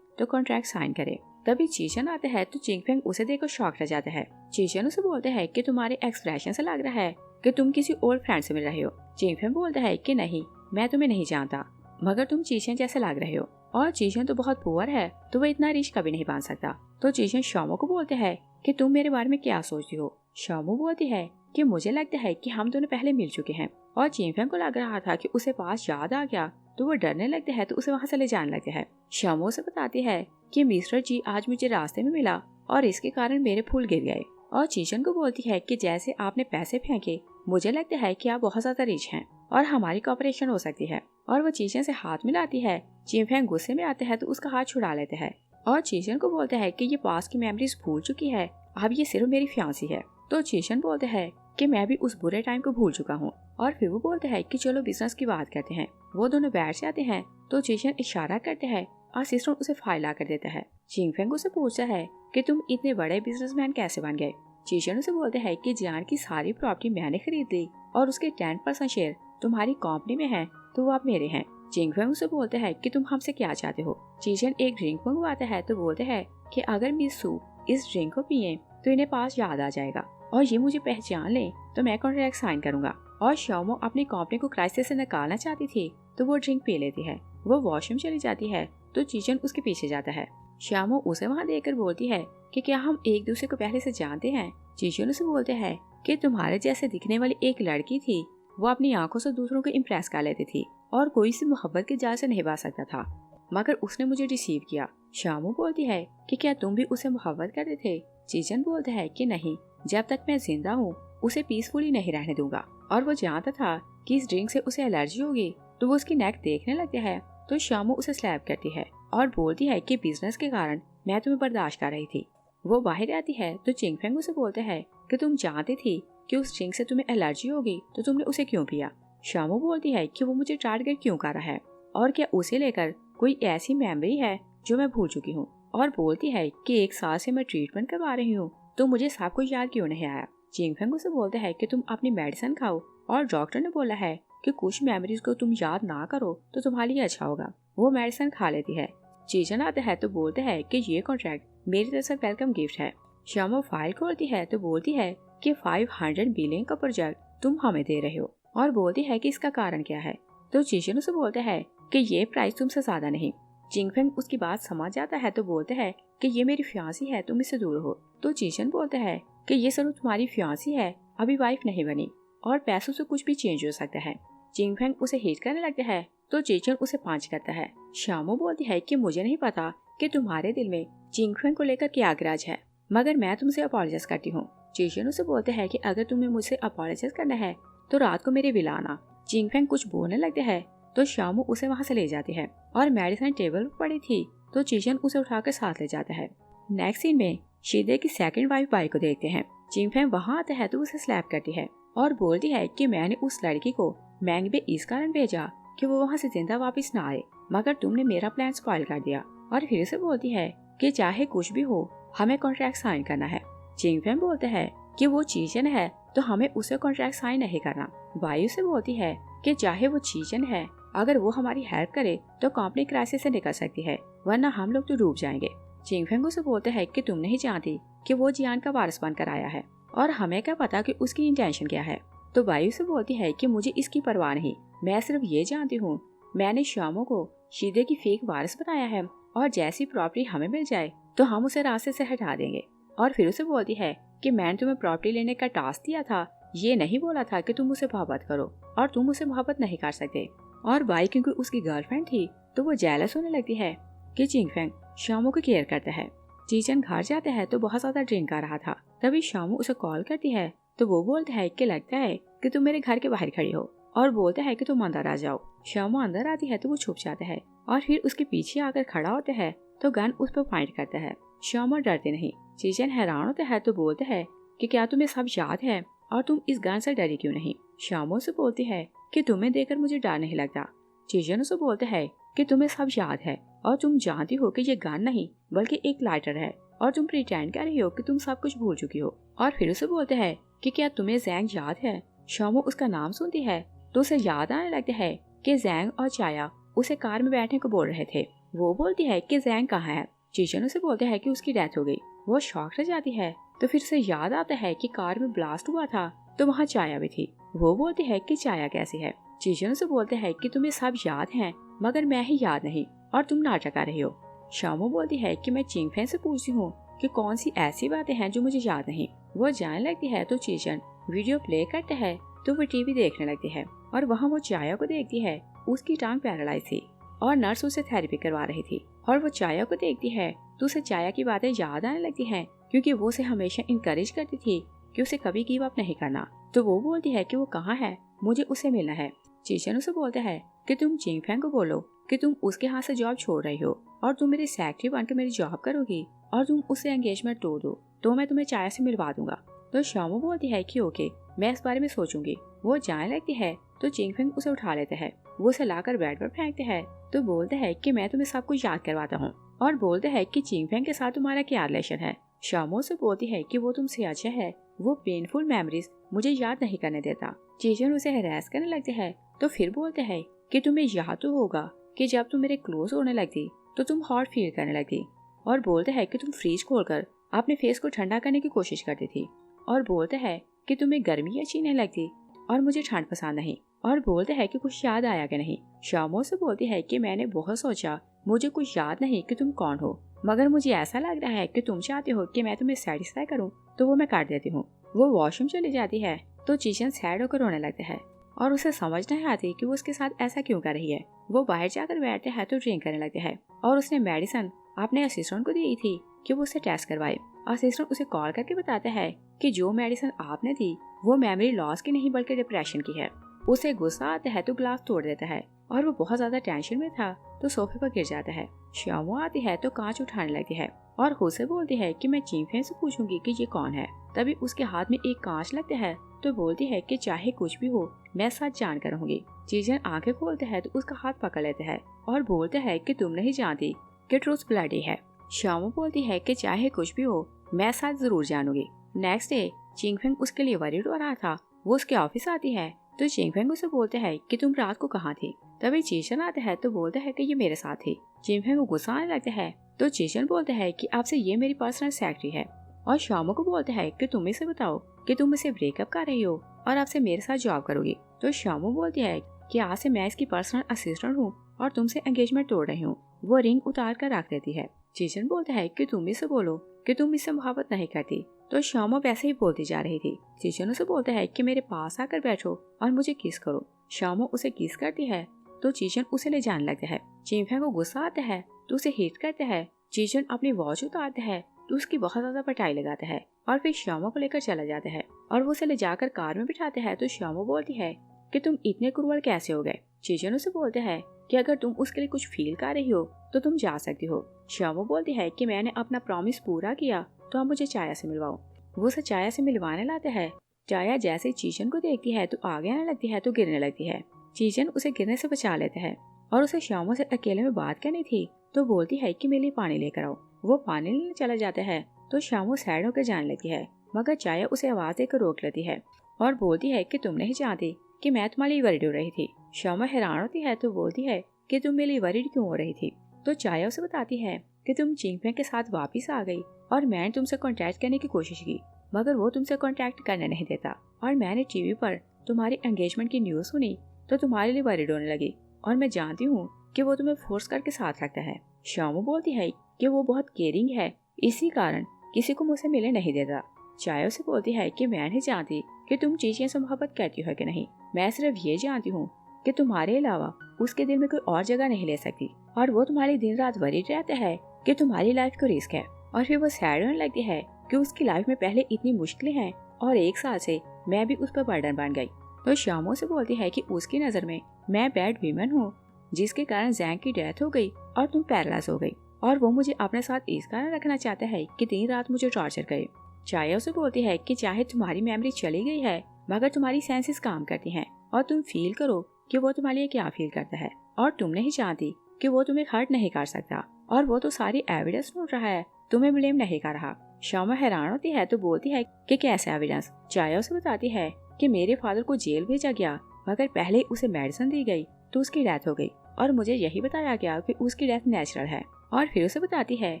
तो कॉन्ट्रैक्ट साइन करे। तभी चीचन आता है तो चिंगफेंग उसे देखकर शॉक रह जाता है। चीचन उसे बोलते हैं कि तुम्हारे एक्सप्रेशन से लग रहा है कि तुम किसी ओल्ड फ्रेंड से मिल रहे हो। चिंगफेंग बोलता है कि नहीं, मैं तुम्हें नहीं जानता, मगर तुम चीचन जैसे लग रहे हो और चीचन तो बहुत पुअर है तो वो इतना रिच कभी नहीं बन सकता। तो चीचन शॉमो को बोलते हैं कि तुम मेरे बारे में क्या सोचती हो। शॉमो बोलती है कि मुझे लगता है कि हम दोनों पहले मिल चुके हैं। और चिंगफेंग को लग रहा था कि उसे पास याद आ गया तो वो डरने लगते हैं तो उसे वहाँ से ले जाने लगते हैं। शॉमो से बताती है कि मिस्टर जी आज मुझे रास्ते में मिला और इसके कारण मेरे फूल गिर गए। और चीचन को बोलती है कि जैसे आपने पैसे फेंके, मुझे लगता है कि आप बहुत ज्यादा रिच हैं और हमारी कॉपरेशन हो सकती है। और वो चीचन से हाथ मिलाती है। चिंगफेंग गुस्से में आते हैं तो उसका हाथ छुड़ा लेते हैं और चीचन को बोलते हैं कि ये पास की मेमोरीज भूल चुकी है, अब ये सिर्फ मेरी फियांसी है। तो चीचन बोलते हैं कि मैं भी उस बुरे टाइम को भूल चुका हूँ। और फिर वो बोलते हैं कि चलो बिजनेस की बात करते हैं। वो दोनों बैठ जाते हैं तो चीचन इशारा करते हैं और सिस्टम उसे फाइल ला कर देता है। चिंगफेंग उसे पूछता है कि तुम इतने बड़े बिजनेसमैन कैसे बन गए। चीचन उसे बोलते हैं कि जियान की सारी प्रॉपर्टी मैंने खरीद ली और उसके 10% शेयर तुम्हारी कंपनी में है तो वो आप मेरे हैं। चिंगफेंग उसे बोलते हैं कि तुम हमसे क्या चाहते हो। चीचन एक ड्रिंक मंगवाता है तो बोलते हैं कि अगर मिस सू इस ड्रिंक को पिए तो इन्हें पास याद आ जाएगा और ये मुझे पहचान ले तो मैं कॉन्ट्रैक्ट साइन करूंगा। और शॉमो अपनी कंपनी को क्राइसिस से निकालना चाहती थी तो वो ड्रिंक पी लेती है। वो वॉशरूम चली जाती है तो चीचन उसके पीछे जाता है। शॉमो उसे वहाँ देखकर बोलती है कि क्या हम एक दूसरे को पहले से जानते हैं। चीचन उसे बोलते हैं कि तुम्हारे जैसे दिखने वाली एक लड़की थी, वो अपनी आंखों से दूसरों को इम्प्रेस कर लेती थी और कोई सी मोहब्बत के जाल से नहीं बच सकता था, मगर उसने मुझे रिसीव किया। शॉमो बोलती है कि क्या तुम भी उसे मोहब्बत करते थे। चीचन बोलते हैं कि नहीं, जब तक मैं जिंदा हूँ उसे पीसफुली नहीं रहने दूंगा। और वो जानता था कि इस ड्रिंक से उसे एलर्जी होगी तो वो उसकी नेक देखने लगते हैं। तो शॉमो उसे स्लैप करती है और बोलती है कि बिजनेस के कारण मैं तुम्हें बर्दाश्त कर रही थी। वो बाहर आती है तो चिंगफेंग उसे बोलते हैं कि तुम जानती थी कि उस ड्रिंक से तुम्हें एलर्जी होगी तो तुमने उसे क्यों पिया। शॉमो बोलती है कि वो मुझे टारगेट क्यों कर रहा है और क्या उसे लेकर कोई ऐसी मेमोरी है जो मैं भूल चुकी हूँ। और बोलती है कि 1 साल से मैं ट्रीटमेंट करवा रही हूँ तो मुझे सब कुछ याद क्यों नहीं आया। चिंगफेंग उसे बोलते हैं कि तुम अपनी मेडिसिन खाओ और डॉक्टर ने बोला है कि कुछ मेमोरीज को तुम याद ना करो तो तुम्हारे लिए अच्छा होगा। वो मेडिसिन खा लेती है। चीचन आते हैं तो बोलते हैं कि ये कॉन्ट्रैक्ट मेरी तरफ से वेलकम गिफ्ट है। शॉमो फाइल खोलती है तो बोलती है कि 500 बिलियन का प्रोजेक्ट तुम हमें दे रहे हो और बोलती है कि इसका कारण क्या है। तो चीचन उसे बोलते हैं कि ये प्राइस तुमसे ज्यादा नहीं। चिंगफेंग उसकी बात समझ जाता है तो बोलते हैं कि ये मेरी फियांसी है, तुम इससे दूर हो। तो चीचन बोलते हैं कि ये सिर्फ तुम्हारी फियांसी है, अभी वाइफ नहीं बनी और पैसों से कुछ भी चेंज हो सकता है। चिंगफेंग उसे हिट करने लगता है तो चीचन उसे पांच करता है। शॉमो बोलती है कि मुझे नहीं पता कि तुम्हारे दिल में चिंगफेंग को लेकर क्या ग्रज है, मगर मैं तुमसे अपॉलोजाइज करती हूँ। चीचन उसे बोलते हैं कि अगर तुम्हें मुझसे अपॉलोजाइज करना है तो रात को मेरे विला आना। चिंगफेंग कुछ बोलने लगते हैं तो शॉमो उसे वहाँ से ले जाती है और मेडिसिन टेबल पर पड़ी थी तो चीचन उसे उठाकर साथ ले जाता है। नेक्स्ट सीन में शीदे की सेकंड वाइफ बाई को देखते हैं। चिंगफेंग वहाँ आता है तो उसे स्लैप करती है और बोलती है कि मैंने उस लड़की को मैंग में इस कारण भेजा कि वो वहाँ से जिंदा वापस ना आए, मगर तुमने मेरा प्लान स्पॉइल कर दिया। और फिर से बोलती है कि चाहे कुछ भी हो हमें कॉन्ट्रैक्ट साइन करना है। चिंगफेंग बोलते हैं कि वो चीचन है तो हमें उसे कॉन्ट्रैक्ट साइन नहीं करना। वायु से बोलती है कि चाहे वो चीचन है, अगर वो हमारी हेल्प करे तो कंपनी क्राइसिस से निकल सकती है, वरना हम लोग तो डूब जाएंगे। चिंगफेंग से बोलते हैं कि तुम नहीं जानती कि वो जियान का वारिस बनकर आया है और हमें क्या पता कि उसकी इंटेंशन क्या है। तो वायु से बोलती है कि मुझे इसकी परवाह नहीं, मैं सिर्फ ये जानती हूँ मैंने शॉमो को शीदे की फेक वारिस बनाया है और जैसी प्रॉपर्टी हमें मिल जाए तो हम उसे रास्ते से हटा देंगे। और फिर उसे बोलती है कि मैंने तुम्हें प्रॉपर्टी लेने का टास्क दिया था, ये नहीं बोला था कि तुम उसे मोहब्बत करो और तुम उसे मोहब्बत नहीं कर सकते। और वाई क्योंकि उसकी गर्लफ्रेंड थी तो वो जेलस होने लगती है कि चिंगफेंग शॉमो को केयर करता है। चीचन घर जाते हैं तो बहुत ज्यादा ड्रिंक कर रहा था। तभी शॉमो उसे कॉल करती है तो वो बोलता है कि लगता है कि तुम मेरे घर के बाहर खड़ी हो और बोलता है कि तुम अंदर आ जाओ। शॉमो अंदर आती है तो वो छुप जाता है और फिर उसके पीछे आकर खड़ा होता है तो गन उस पर पॉइंट करता है। शॉमो डरते नहीं। चीचन हैरान होता है तो बोलते है कि क्या तुम्हें सब याद है और तुम इस गन से डरी क्यों नहीं। शॉमो से बोलती है कि तुम्हें देखकर मुझे डर नहीं लगता। चीचन उसे बोलते है कि तुम्हें सब याद है और तुम जानती हो कि ये गन नहीं बल्कि एक लाइटर है और तुम प्रिटेंड कर रही हो कि तुम सब कुछ भूल चुकी हो। और फिर उसे बोलते हैं कि क्या तुम्हें जैंग याद है शामो उसका नाम सुनती है तो उसे याद आने लगता है कि जैंग और चाया उसे कार में बैठने को बोल रहे थे। वो बोलती है कि जैंग कहाँ है। चीचन उसे बोलता है कि उसकी डेथ हो गई। वो शॉक रह जाती है तो फिर उसे याद आता है कि कार में ब्लास्ट हुआ था तो वहाँ चाया भी थी। वो बोलती है कि चाया कैसी है। चीचन उसे बोलते हैं कि तुम्हें सब याद है मगर मैं ही याद नहीं और तुम नाटक कर रही हो। शामो बोलती है कि मैं चिंगफेंग से पूछती हूँ कि कौन सी ऐसी बातें हैं जो मुझे याद नहीं। वो जाने लगती है तो चीचन वीडियो प्ले करते हैं तो वो टीवी देखने लगती है और वहाँ वो चाया को देखती है। उसकी टांग पैरालाइज थी और नर्स उसे थेरेपी करवा रही थी और वो चाया को देखती है तो उसे चाया की बातें याद आने लगती हैं क्योंकि वो उसे हमेशा इनकरेज करती थी कि उसे कभी गिव अप नहीं करना। तो वो बोलती है कि वो कहाँ है, मुझे उसे मिलना है। चीचन उसे बोलता है कि तुम चिंगफेंग को बोलो कि तुम उसके हाथ से जॉब छोड़ रही हो और तुम मेरी सेक्रेटरी बनकर मेरी जॉब करोगी और तुम उससे एंगेजमेंट तोड़ दो तो मैं तुम्हें चाया से मिलवा दूंगा। तो शामो बोलती है कि ओके, मैं इस बारे में सोचूंगी। वो जाने लगती है तो चिंगफेंग उसे उठा लेते हैं। वो उसे लाकर बेड पर फेंकते हैं तो बोलते हैं कि मैं तुम्हें सब कुछ याद करवाता हूँ और बोलते हैं कि चिंगफेंग के साथ तुम्हारा क्या रिलेशन है। शामो से बोलती है कि वो तुमसे अच्छा है, वो पेनफुल मेमोरीज मुझे याद नहीं करने देता। चीचन उसे हैरेस करने लगते हैं तो फिर बोलते हैं कि तुम्हें याद तो होगा कि जब तुम मेरे क्लोज होने लगती तो तुम हॉट फील करने लगती और बोलते हैं कि तुम फ्रीज खोलकर अपने फेस को ठंडा करने की कोशिश करती थी और बोलते हैं कि तुम्हें गर्मी अच्छी नहीं लगती और मुझे ठंड पसंद नहीं और बोलते हैं कि कुछ याद आया कि नहीं। शामो से बोलती है कि मैंने बहुत सोचा, मुझे कुछ याद नहीं कि तुम कौन हो, मगर मुझे ऐसा लग रहा है कि तुम चाहते हो कि मैं तुम्हें सेटिस्फाई करूं तो वो मैं कर देती हूँ। वो वॉशरूम चली जाती है तो चीचन सैड होकर रोने लगता है और उसे समझ नहीं आती कि वो उसके साथ ऐसा क्यों कर रही है। वो बाहर जाकर बैठते हैं तो ड्रिंक करने लगते हैं और उसने मेडिसिन अपने असिस्टेंट को दी थी कि वो उसे टेस्ट करवाए। असिस्टेंट उसे कॉल करके बताता है कि जो मेडिसिन आपने दी वो मेमोरी लॉस की नहीं बल्कि डिप्रेशन की है। उसे गुस्सा आता है तो ग्लास तोड़ देता है और वो बहुत ज्यादा टेंशन में था तो सोफे पर गिर जाता है। शामो आती है तो कांच उठाने लगती है और खुद से बोलती है कि मैं चिंगफेंग से पूछूंगी कि ये कौन है। तभी उसके हाथ में एक कांच लगता है तो बोलती है कि चाहे कुछ भी हो मैं सच जान कर रहूंगी। चीचन आंखें खोलते हैं तो उसका हाथ पकड़ लेते हैं और बोलते हैं कि तुम नहीं जानती कि ट्रूथ ब्लडी है। शामो बोलती है कि चाहे कुछ भी हो मैं सच जरूर जानूंगी। नेक्स्ट डे चिंगफेंग उसके लिए वरीड हो रहा था। वो उसके ऑफिस आती है तो चिंगफेंग उसे बोलते हैं कि तुम रात को कहाँ थी। तभी चीचन आता है तो बोलता है कि ये मेरे साथ थी। चिंगफेंग को गुस्सा आने लगता है तो चीचन बोलता है कि आपसे ये मेरी पर्सनल सेक्रेटरी है और शामो को बोलता है कि तुम इसे बताओ कि तुम इसे ब्रेकअप कर रही हो और आपसे मेरे साथ जॉब करोगी। तो शामो बोलती है कि आज से मैं इसकी पर्सनल असिस्टेंट हूँ और तुमसे एंगेजमेंट तोड़ रही हूँ। वो रिंग उतार कर रख देती है। चीचन बोलता है कि तुम इसे बोलो कि तुम इससे मोहब्बत नहीं करती। तो शामो वैसे ही बोलती जा रही थी। चीचन उसे बोलता है कि मेरे पास आकर बैठो और मुझे किस करो। शामो उसे किस करती है तो चीचन उसे ले जाने लगता है। चिंगफेंग को गुस्सा आता है तो उसे हिट करता है। चीचन अपनी वॉच उतारता है तो उसकी बहुत ज्यादा पिटाई लगाता है और फिर शामो को लेकर चला जाता है और वो उसे ले जाकर कार में बिठाते हैं। तो शामो बोलती है कि तुम इतने क्रूअल कैसे हो गए। चीचन उसे बोलते हैं कि अगर तुम उसके लिए कुछ फील कर रही हो तो तुम जा सकती हो। शामो बोलती है कि मैंने अपना प्रॉमिस पूरा किया तो अब मुझे चाया से मिलवाओ। वो उसे चाया से मिलवाने लाते हैं। चाया जैसे चीचन को देखती है तो आगे आने लगती है तो गिरने लगती है। चीचन उसे गिरने से बचा लेते हैं और उसे शामो से अकेले में बात करनी थी तो बोलती है कि मेरे लिए पानी लेकर आओ। वो पानी लेने चला जाता है तो शामो सैड होकर जाने लगती है मगर चाया उसे आवाज देकर रोक लेती है और बोलती है कि तुम नहीं जानती कि मैं तुम्हारे लिए वरीड हो रही थी। शामो हैरान होती है तो बोलती है कि तुम मेरे लिए वरीड क्यों हो रही थी। तो चाया उसे बताती है कि तुम चिंगफेंग के साथ वापिस आ गई और मैंने तुमसे कांटेक्ट करने की कोशिश की मगर वो तुमसे कांटेक्ट करने नहीं देता और मैंने टीवी पर तुम्हारी एंगेजमेंट की न्यूज सुनी तो तुम्हारे लिए वरीड होने लगी और मैं जानती हूँ कि वो तुम्हें फोर्स करके साथ रखता है। शामो बोलती है कि वो बहुत केयरिंग है, इसी कारण किसी को मुझसे मिलने नहीं देता। चाया उसे बोलती है कि मैं नहीं जानती कि तुम चीचन से मोहब्बत करती हो कि नहीं, मैं सिर्फ ये जानती हूँ कि तुम्हारे अलावा उसके दिल में कोई और जगह नहीं ले सकती और वो तुम्हारी दिन रात वरीड रहता है कि तुम्हारी लाइफ को रिस्क है। और फिर वो सैड होने लगती है कि उसकी लाइफ में पहले इतनी मुश्किलें हैं और 1 साल से मैं भी उस पर बर्डन बन गई। तो शामो से बोलती है कि उसकी नजर में मैं बैड वीमन हूँ जिसके कारण जैंग की डेथ हो गई और तुम पैरालाइज हो गई और वो मुझे अपने साथ इस कारण रखना चाहता है कि दिन रात मुझे टॉर्चर करे। चाया उसे बोलती है कि चाहे तुम्हारी मेमोरी चली गई है मगर तुम्हारी सेंसेस काम करती हैं और तुम फील करो कि वो तुम्हारे लिए क्या फील करता है और तुम नहीं चाहती कि वो तुम्हें हर्ट नहीं कर सकता और वो तो सारी एविडेंस ढूंढ रहा है, तुम्हें ब्लेम नहीं कर रहा। शामा हैरान होती है तो बोलती है कि कैसे एविडेंस। चाया उसे बताती है कि मेरे फादर को जेल भेजा गया, मगर पहले उसे मेडिसिन दी गई तो उसकी डेथ हो गई और मुझे यही बताया गया कि उसकी डेथ नेचुरल है। और फिर उसे बताती है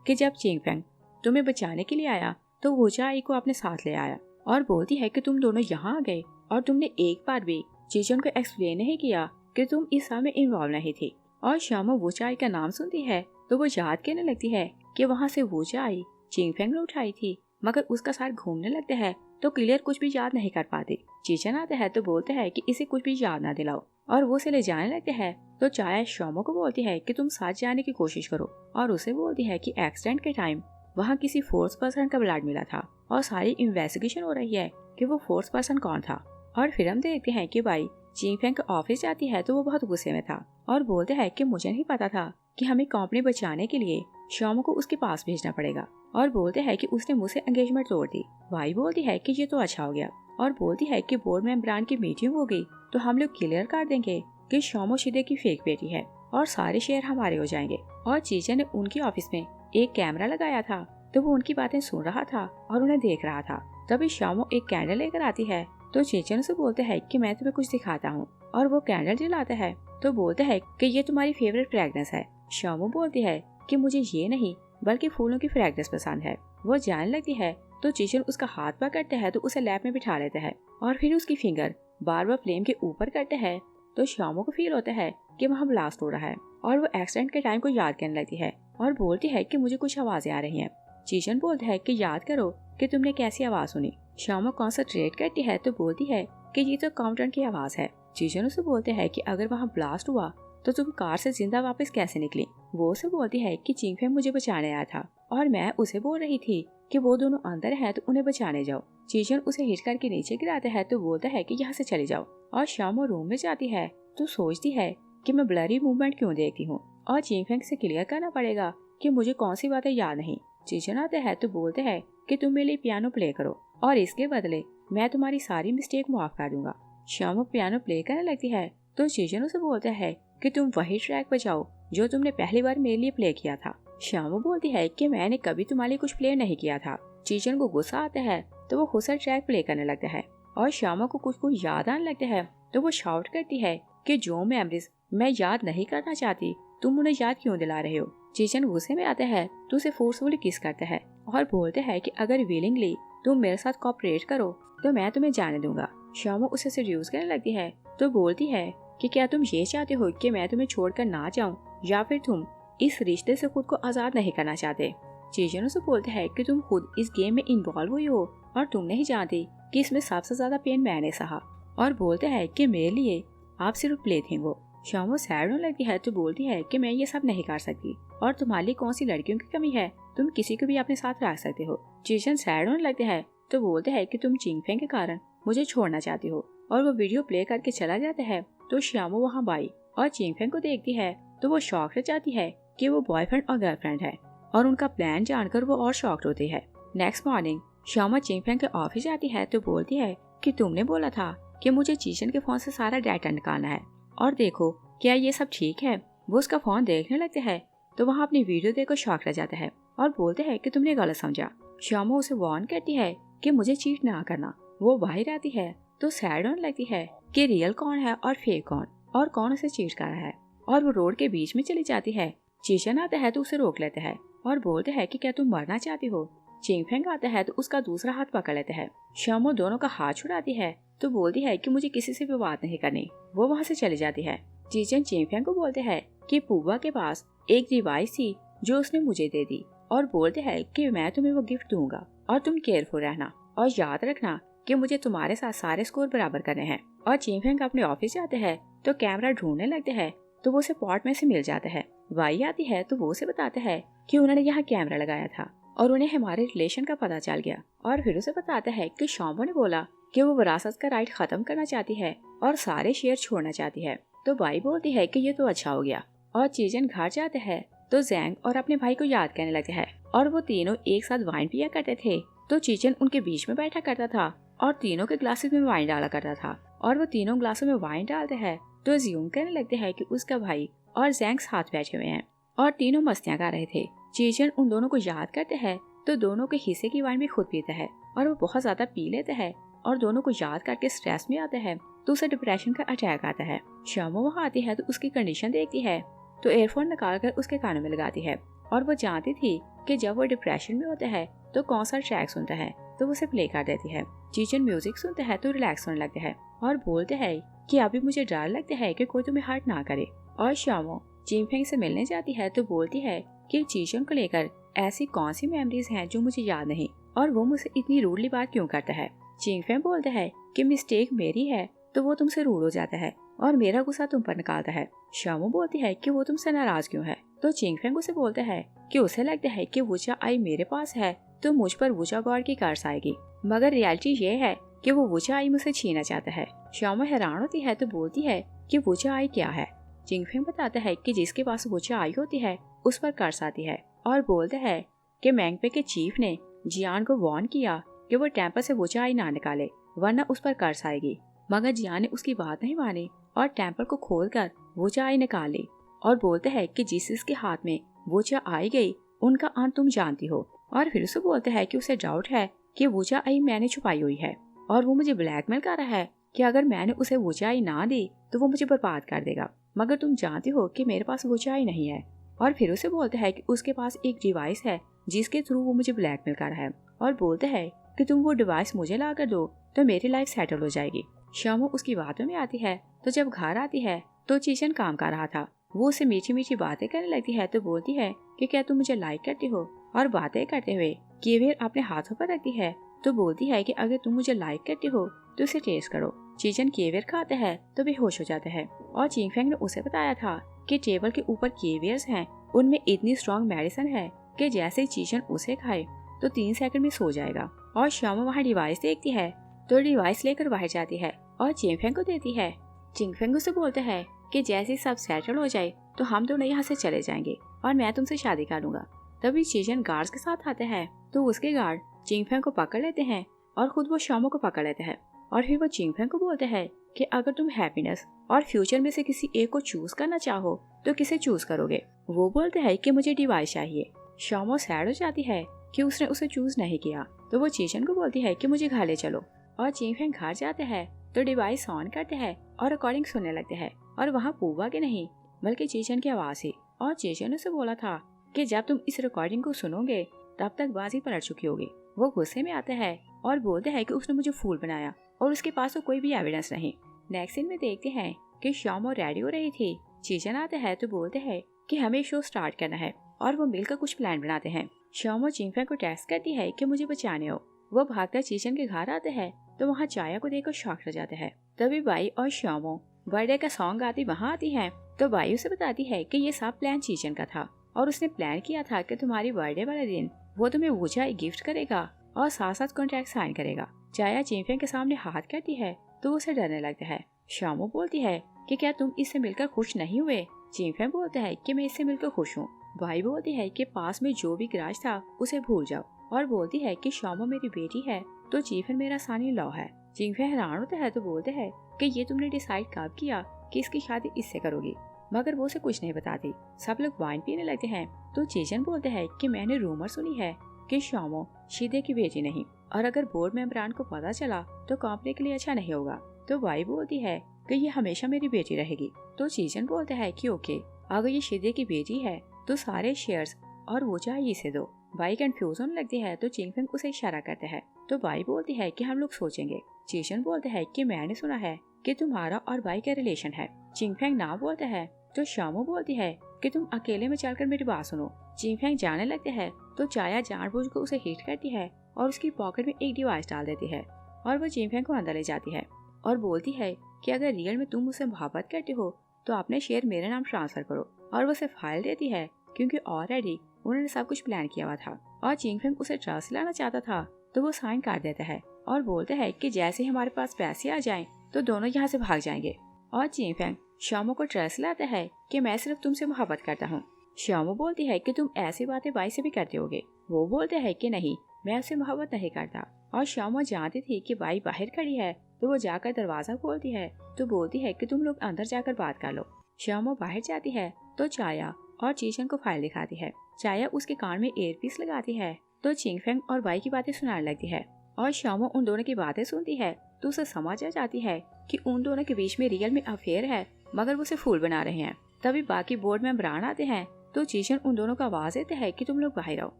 कि जब चिंगफेंग तुम्हें बचाने के लिए आया तो वो चाई को अपने साथ ले आया और बोलती है कि तुम दोनों यहाँ आ गए और तुमने एक बार भी चीजन को एक्सप्लेन नहीं किया कि तुम इस काम में इन्वॉल्व नहीं थी। और शामो वो चाई का नाम सुनती है तो वो याद करने लगती है कि वहाँ से वो चाई चिंगफेंग ने उठाई थी, मगर उसका साथ घूमने लगते हैं तो क्लियर कुछ भी याद नहीं कर पाती। चीचन आता है तो बोलते हैं कि इसे कुछ भी याद ना दिलाओ और वो उसे ले जाने लगते हैं तो चाय शामो को बोलती है कि तुम साथ जाने की कोशिश करो और उसे बोलती है कि एक्सीडेंट के टाइम वहाँ किसी फोर्थ पर्सन का ब्लड मिला था और सारी इन्वेस्टिगेशन हो रही है कि वो फोर्थ पर्सन कौन था। और फिर हम देखते हैं कि भाई चिंगफेंग के ऑफिस जाती है तो वो बहुत गुस्से में था और बोलते हैं कि मुझे नहीं पता था कि हमें कंपनी बचाने के लिए शामो को उसके पास भेजना पड़ेगा और बोलते हैं कि उसने मुझसे एंगेजमेंट तोड़ दी। भाई बोलती है कि ये तो अच्छा हो गया और बोलती है कि बोर्ड मेंबरान की मीटिंग हो गई तो हम लोग क्लियर कर देंगे कि शामो शिदे की फेक बेटी है और सारे शेयर हमारे हो जाएंगे। और चीचन ने उनकी ऑफिस में एक कैमरा लगाया था तो वो उनकी बातें सुन रहा था और उन्हें देख रहा था। तभी शामो एक कैंडल लेकर आती है तो चीचन उसे बोलते हैं कि मैं तुम्हें कुछ दिखाता हूँ और वो कैंडल जलाता है तो बोलते हैं कि ये तुम्हारी फेवरेट फ्रेगनेंस है। शामो बोलती है कि मुझे ये नहीं बल्कि फूलों की फ्रेगनेंस पसंद है। वो जाने लगती है तो चीचन उसका हाथ पकड़ते हैं तो उसे लैब में बिठा लेते हैं और फिर उसकी फिंगर बार बार फ्लेम के ऊपर करते हैं तो शामो को फील होता है कि वहाँ ब्लास्ट हो रहा है और वो एक्सीडेंट के टाइम को याद करने लगती है और बोलती है कि मुझे कुछ आवाजें आ रही हैं। चीचन बोलता है कि याद करो कि तुमने कैसी आवाज सुनी। शामो कॉन्सेंट्रेट करती है तो बोलती है कि ये तो काउंटर की आवाज है। चीचन उसे बोलते हैं कि अगर वहाँ ब्लास्ट हुआ तो तुम कार से जिंदा वापस कैसे निकली। वो उसे बोलती है कि चिंगफेंग मुझे बचाने आया था और मैं उसे बोल रही थी कि वो दोनों अंदर हैं तो उन्हें बचाने जाओ। चीचन उसे हिट करके नीचे गिराता है तो बोलता है कि यहाँ से चले जाओ। और शामो रूम में जाती है तो सोचती है कि मैं ब्लरी मूवमेंट क्यों देखती हूँ और चिंगफेंग से क्लियर करना पड़ेगा कि मुझे कौन सी बातें याद नहीं। चीचन आते हैं तो बोलते हैं कि तुम मेरे लिए पियानो प्ले करो और इसके बदले मैं तुम्हारी सारी मिस्टेक माफ कर दूंगा। शामो पियानो प्ले करने लगती है तो चीचन उसे बोलता है कि तुम वही ट्रैक बजाओ जो तुमने पहली बार मेरे लिए प्ले किया था। शामो बोलती है कि मैंने कभी तुम्हारे लिए कुछ प्ले नहीं किया था। चीचन को गुस्सा आता है तो वो खुद ट्रैक प्ले करने लगता है और शामो को कुछ याद आने लगता है तो वो शाउट करती है कि जो मेमोरीज मैं याद नहीं करना चाहती तुम उन्हें याद क्यों दिला रहे हो। चीचन गुस्से में आता है तो उसे फोर्सफुली किस करता है और बोलते हैं कि अगर विलिंगली तुम मेरे साथ कोऑपरेट करो तो मैं तुम्हें जाने दूंगा। शामो उसे सेड्यूस करने लगती है तो बोलती है कि क्या तुम ये चाहते हो कि मैं तुम्हें छोड़कर ना जाऊं या फिर तुम इस रिश्ते से खुद को आजाद नहीं करना चाहते। चीचन उसे बोलते हैं कि तुम खुद इस गेम में इन्वॉल्व हुई हो और तुम नहीं जानती कि इसमें सबसे ज्यादा पेन मैंने सहा और बोलते हैं कि मेरे लिए आप सिर्फ प्ले थे। वो शामो सैड होने लगती है तो बोलती है कि मैं ये सब नहीं कर सकती और तुम्हारे लिए कौन सी लड़कियों की कमी है, तुम किसी को भी अपने साथ रख सकते हो। चीचन सैड होने लगते हैं तो बोलते हैं कि तुम चिंगफेंग के कारण मुझे छोड़ना चाहती हो और वो वीडियो प्ले करके चला जाता है तो शामो वहाँ बाई और चिंगफेंग को देखती है तो वो शॉक रह जाती है कि वो बॉयफ्रेंड और गर्लफ्रेंड है और उनका प्लान जानकर वो और शॉक्ड होती है। नेक्स्ट मॉर्निंग शामो चिंगफेंग के ऑफिस जाती है तो बोलती है कि तुमने बोला था कि मुझे चीचन के फोन से सारा डाटा निकालना है और देखो क्या ये सब ठीक है। वो उसका फोन देखने लगते हैं तो वहाँ अपनी वीडियो देखकर शॉक रह जाता है और बोलते हैं कि तुमने गलत समझा। शामो उसे वार्न करती है कि मुझे चीट ना करना। वो बाहर आती है तो सैड होने लगती है कि रियल कौन है और फेक कौन और कौन उसे चीट कर रहा है और वो रोड के बीच में चली जाती है। चीचन आता है तो उसे रोक लेते हैं और बोलते हैं कि क्या तुम मरना चाहती हो। चिंगफेंग आता है तो उसका दूसरा हाथ पकड़ लेते हैं। शामो दोनों का हाथ छुड़ाती है तो बोलती है कि मुझे किसी से भी बात नहीं करनी। वो वहाँ से चली जाती है। चीचन चिंगफेंग को बोलते हैं कि पुआ के पास एक डिवाइस थी जो उसने मुझे दे दी और बोलते हैं कि मैं तुम्हें वो गिफ्ट दूंगा और तुम केयरफुल रहना और याद रखना कि मुझे तुम्हारे साथ सारे स्कोर बराबर करने हैं। और चिंगफेंग अपने ऑफिस जाते हैं तो कैमरा ढूंढने लगते हैं तो वो उसे पॉट में से मिल जाता है। वाई आती है तो वो उसे बताते हैं कि उन्होंने यहाँ कैमरा लगाया था और उन्हें हमारे रिलेशन का पता चल गया। और फिर उसे बताता है कि शामो ने बोला कि वो विरासत का राइट खत्म करना चाहती है और सारे शेयर छोड़ना चाहती है। तो बाई बोलती है कि ये तो अच्छा हो गया। और चीचन घर जाते हैं तो जैंग और अपने भाई को याद करने लगते हैं और वो तीनों एक साथ वाइन पिया करते थे। तो चीचन उनके बीच में बैठा करता था और तीनों के ग्लासेस में वाइन डाला करता था और वो तीनों ग्लासों में वाइन डालते हैं तो ज्यूम करने लगते हैं कि उसका भाई और जैंग साथ बैठे हुए हैं और तीनों मस्तियां कर रहे थे। चीचन उन दोनों को याद करते हैं तो दोनों के हिस्से की वाइन भी खुद पीता है और वो बहुत ज्यादा पी लेते हैं और दोनों को याद करके स्ट्रेस में आता है तो उसे डिप्रेशन का अटैक आता है। शामो वहाँ आती है तो उसकी कंडीशन देखती है तो एयरफोन निकाल कर उसके कानों में लगाती है और वो जानती थी कि जब वो डिप्रेशन में होता है तो कौन सा ट्रैक सुनता है तो वो उसे प्ले कर देती है। चीचन म्यूजिक सुनता है तो रिलैक्स होने लगता है और बोलते है कि अभी मुझे डर लगता है कि कोई तुम्हें हर्ट ना करे। और शामो चिंगफेंग से मिलने जाती है तो बोलती है कि चीचन को लेकर ऐसी कौन सी मेमोरीज हैं जो मुझे याद नहीं और वो मुझसे इतनी रूडली बात क्यों करता है। चिंगफेंग बोलता है कि मिस्टेक मेरी है तो वो तुमसे रूड हो जाता है और मेरा गुस्सा तुम पर निकालता है। शामो बोलती है कि वो तुमसे नाराज क्यों है तो चिंगफेंग उसे बोलता है कि उसे लगता है कि वुचा आई मेरे पास है तो मुझ पर वुचा गॉड की कर्स आएगी, मगर रियलिटी ये है कि वो वुचा आई मुझसे छीनना चाहता है। शामो हैरान होती है तो बोलती है कि वुचा आई क्या है। चिंगफेंग बताता है कि जिसके पास वुचा आई होती है उस पर कर्स आती है और बोलता है कि मैंगपे के चीफ ने जियान को वार्न किया कि वो टेम्पल से वुचा आई ना निकाले वरना उस पर कर्स आएगी, मगर जियान ने उसकी बात नहीं मानी और टेम्पल को खोलकर वुचा आई निकाल ली और बोलते हैं कि जिसके हाथ में वुचा आई गई उनका अंत तुम जानती हो। और फिर उसे बोलते हैं कि उसे डाउट है कि वुचा आई मैंने छुपाई हुई है और वो मुझे ब्लैकमेल कर रहा है कि अगर मैंने उसे वुचा आई ना दी तो वो मुझे बर्बाद कर देगा, मगर तुम जानती हो कि मेरे पास वुचा आई नहीं है। और फिर उसे बोलते हैं कि उसके पास एक डिवाइस है जिसके थ्रू वो मुझे ब्लैकमेल कर रहा है और बोलते हैं कि तुम वो डिवाइस मुझे ला कर दो तो मेरी लाइफ सेटल हो जाएगी। शामो उसकी बातों में आती है तो जब घर आती है तो चीचन काम कर रहा था, वो उसे मीठी मीठी बातें करने लगती है तो बोलती है कि क्या तुम मुझे लाइक करती हो और बातें करते हुए केवियर अपने हाथों पर रखती है तो बोलती है कि अगर तुम मुझे लाइक करती हो तो उसे टेस्ट करो। चीचन केवियर खाता है तो बेहोश हो जाता है और चिंगफेंग ने उसे बताया था कि टेबल के ऊपर केवियर्स हैं, उनमें इतनी स्ट्रॉन्ग मेडिसिन है कि जैसे ही चीचन उसे खाए तो 3 सेकंड में सो जाएगा। और शामो वहाँ डिवाइस देखती है तो डिवाइस लेकर बाहर जाती है और चिंगफेंग को देती है। चिंगफेंग उसे बोलता है कि जैसे सब सेटल हो जाए तो हम दोनों यहाँ से चले जाएंगे और मैं तुमसे शादी कर लूंगा। तभी चीचन गार्ड्स के साथ आते हैं तो उसके गार्ड चिंगफेंग को पकड़ लेते हैं और खुद वो शामो को पकड़ लेते हैं और फिर वो चिंगफेंग को बोलते हैं कि अगर तुम हैप्पीनेस और फ्यूचर में से किसी एक को चूज करना चाहो तो किसे चूज करोगे। वो बोलते हैं कि मुझे डिवाइस चाहिए। शामो सैड हो जाती है कि उसने उसे चूज नहीं किया तो वो चीचन को बोलती है कि मुझे घर ले चलो और चिंगफेंग घर जाते हैं तो डिवाइस ऑन करते हैं और रिकॉर्डिंग सुनने लगते हैं और वहाँ पूबा के नहीं बल्कि चीचन की आवाज थी। और चीचन ने उसे बोला था कि जब तुम इस रिकॉर्डिंग को सुनोगे तब तक बाजी पलट चुकी होगी। वो गुस्से में आता है और बोलते हैं कि उसने मुझे फूल बनाया और उसके पास तो कोई भी एविडेंस नहीं। नेक्स्ट सीन में देखते हैं कि शामो रेडी हो रही थी। चीचन आते हैं तो बोलते हैं कि हमें शो स्टार्ट करना है और वो मिलकर कुछ प्लान बनाते हैं। शामो चिंगफेंग को टेक्स्ट करती है कि मुझे बचाने हो। वो भागकर चीचन के घर आते हैं तो वहाँ चाया को देखकर शॉक रह जाते हैं। तभी बाई और शामो बर्थडे का सॉन्ग गाती वहाँ आती हैं तो बाई उसे बताती है कि ये सब प्लान चीचन का था और उसने प्लान किया था कि तुम्हारी बर्थडे वाले दिन वो तुम्हें वुचा गिफ्ट करेगा और साथ साथ कॉन्ट्रैक्ट साइन करेगा। चाया चिंगफेंग के सामने हाथ करती है तो उसे डरने लगता है। शामो बोलती है कि क्या तुम इससे मिलकर खुश नहीं हुए। चिंगफेंग बोलता है कि मैं इससे मिलकर खुश हूँ। बाई बोलती है कि पास में जो भी ग्राज था उसे भूल जाओ और बोलती है कि शामो मेरी बेटी है तो चीफन मेरा सानी लॉ है। चिंगफेंग हैरान होता है तो बोलते हैं कि ये तुमने डिसाइड कब किया कि इसकी शादी इससे करोगी, मगर वो उसे कुछ नहीं बताती। सब लोग वाइन पीने लगते हैं तो चीचन बोलते हैं कि मैंने रूमर सुनी है कि शामो शीदे की बेटी नहीं और अगर बोर्ड मेंबरान को पता चला तो कंपनी के लिए अच्छा नहीं होगा। तो बाई बोलती है कि ये हमेशा मेरी बेटी रहेगी। तो चीचन बोलते हैं कि ओके, अगर ये शीदे की बेटी है तो सारे शेयर्स और वो चाहिए इसे दो। बाई कंफ्यूज होने लगती है तो चिंगफेंग उसे इशारा करते हैं तो बाई बोलती है कि हम लोग सोचेंगे। चीचन बोलते हैं कि मैंने सुना है कि तुम्हारा और बाई का रिलेशन है। चिंगफेंग ना बोलते हैं तो शामो बोलती है कि तुम अकेले में चलकर मेरी बात सुनो। चिंगफेंग जाने लगते हैं तो चाया जानबूझकर उसे हिट करती है और उसकी पॉकेट में एक डिवाइस डाल देती है और वो चिंगफेंग को अंदर ले जाती है और बोलती है कि अगर रियल में तुम मुझसे मोहब्बत करते हो तो अपने शेयर मेरे नाम ट्रांसफर करो। और वो उसे फाइल देती है क्योंकि ऑलरेडी उन्होंने सब कुछ प्लान किया हुआ था और चिंगफेंग उसे ट्रस्ट लाना चाहता था तो वो साइन कर देता है और बोलते हैं कि जैसे ही हमारे पास पैसे आ जाएं तो दोनों यहाँ से भाग जाएंगे। और चिंगफेंग शामो को ट्रस्ट लाता है कि मैं सिर्फ तुमसे मोहब्बत करता हूँ। शामो बोलती है कि तुम ऐसी बातें बाई से भी करते होगे। वो बोलते हैं कि नहीं, मैं उससे मोहब्बत नहीं करता। और शामो जानती थी कि बाई बाहर खड़ी है तो वो जाकर दरवाजा खोलती है तो बोलती है कि तुम लोग अंदर जाकर बात कर लो। शामो बाहर जाती है तो चाया और चीचन को फाइल दिखाती है। चाया उसके कान में एयरपीस लगाती है तो चिंगफेंग और बाई की बातें सुनाने लगती है। और शामो उन दोनों की बातें सुनती है तो उसे समझ आ जाती है कि उन दोनों के बीच में रियल में अफेयर है, मगर वो उसे फूल बना रहे हैं। तभी बाकी बोर्ड मेंबरान आते हैं तो चीचन उन दोनों को आवाज देते हैं कि तुम लोग बाहर आओ।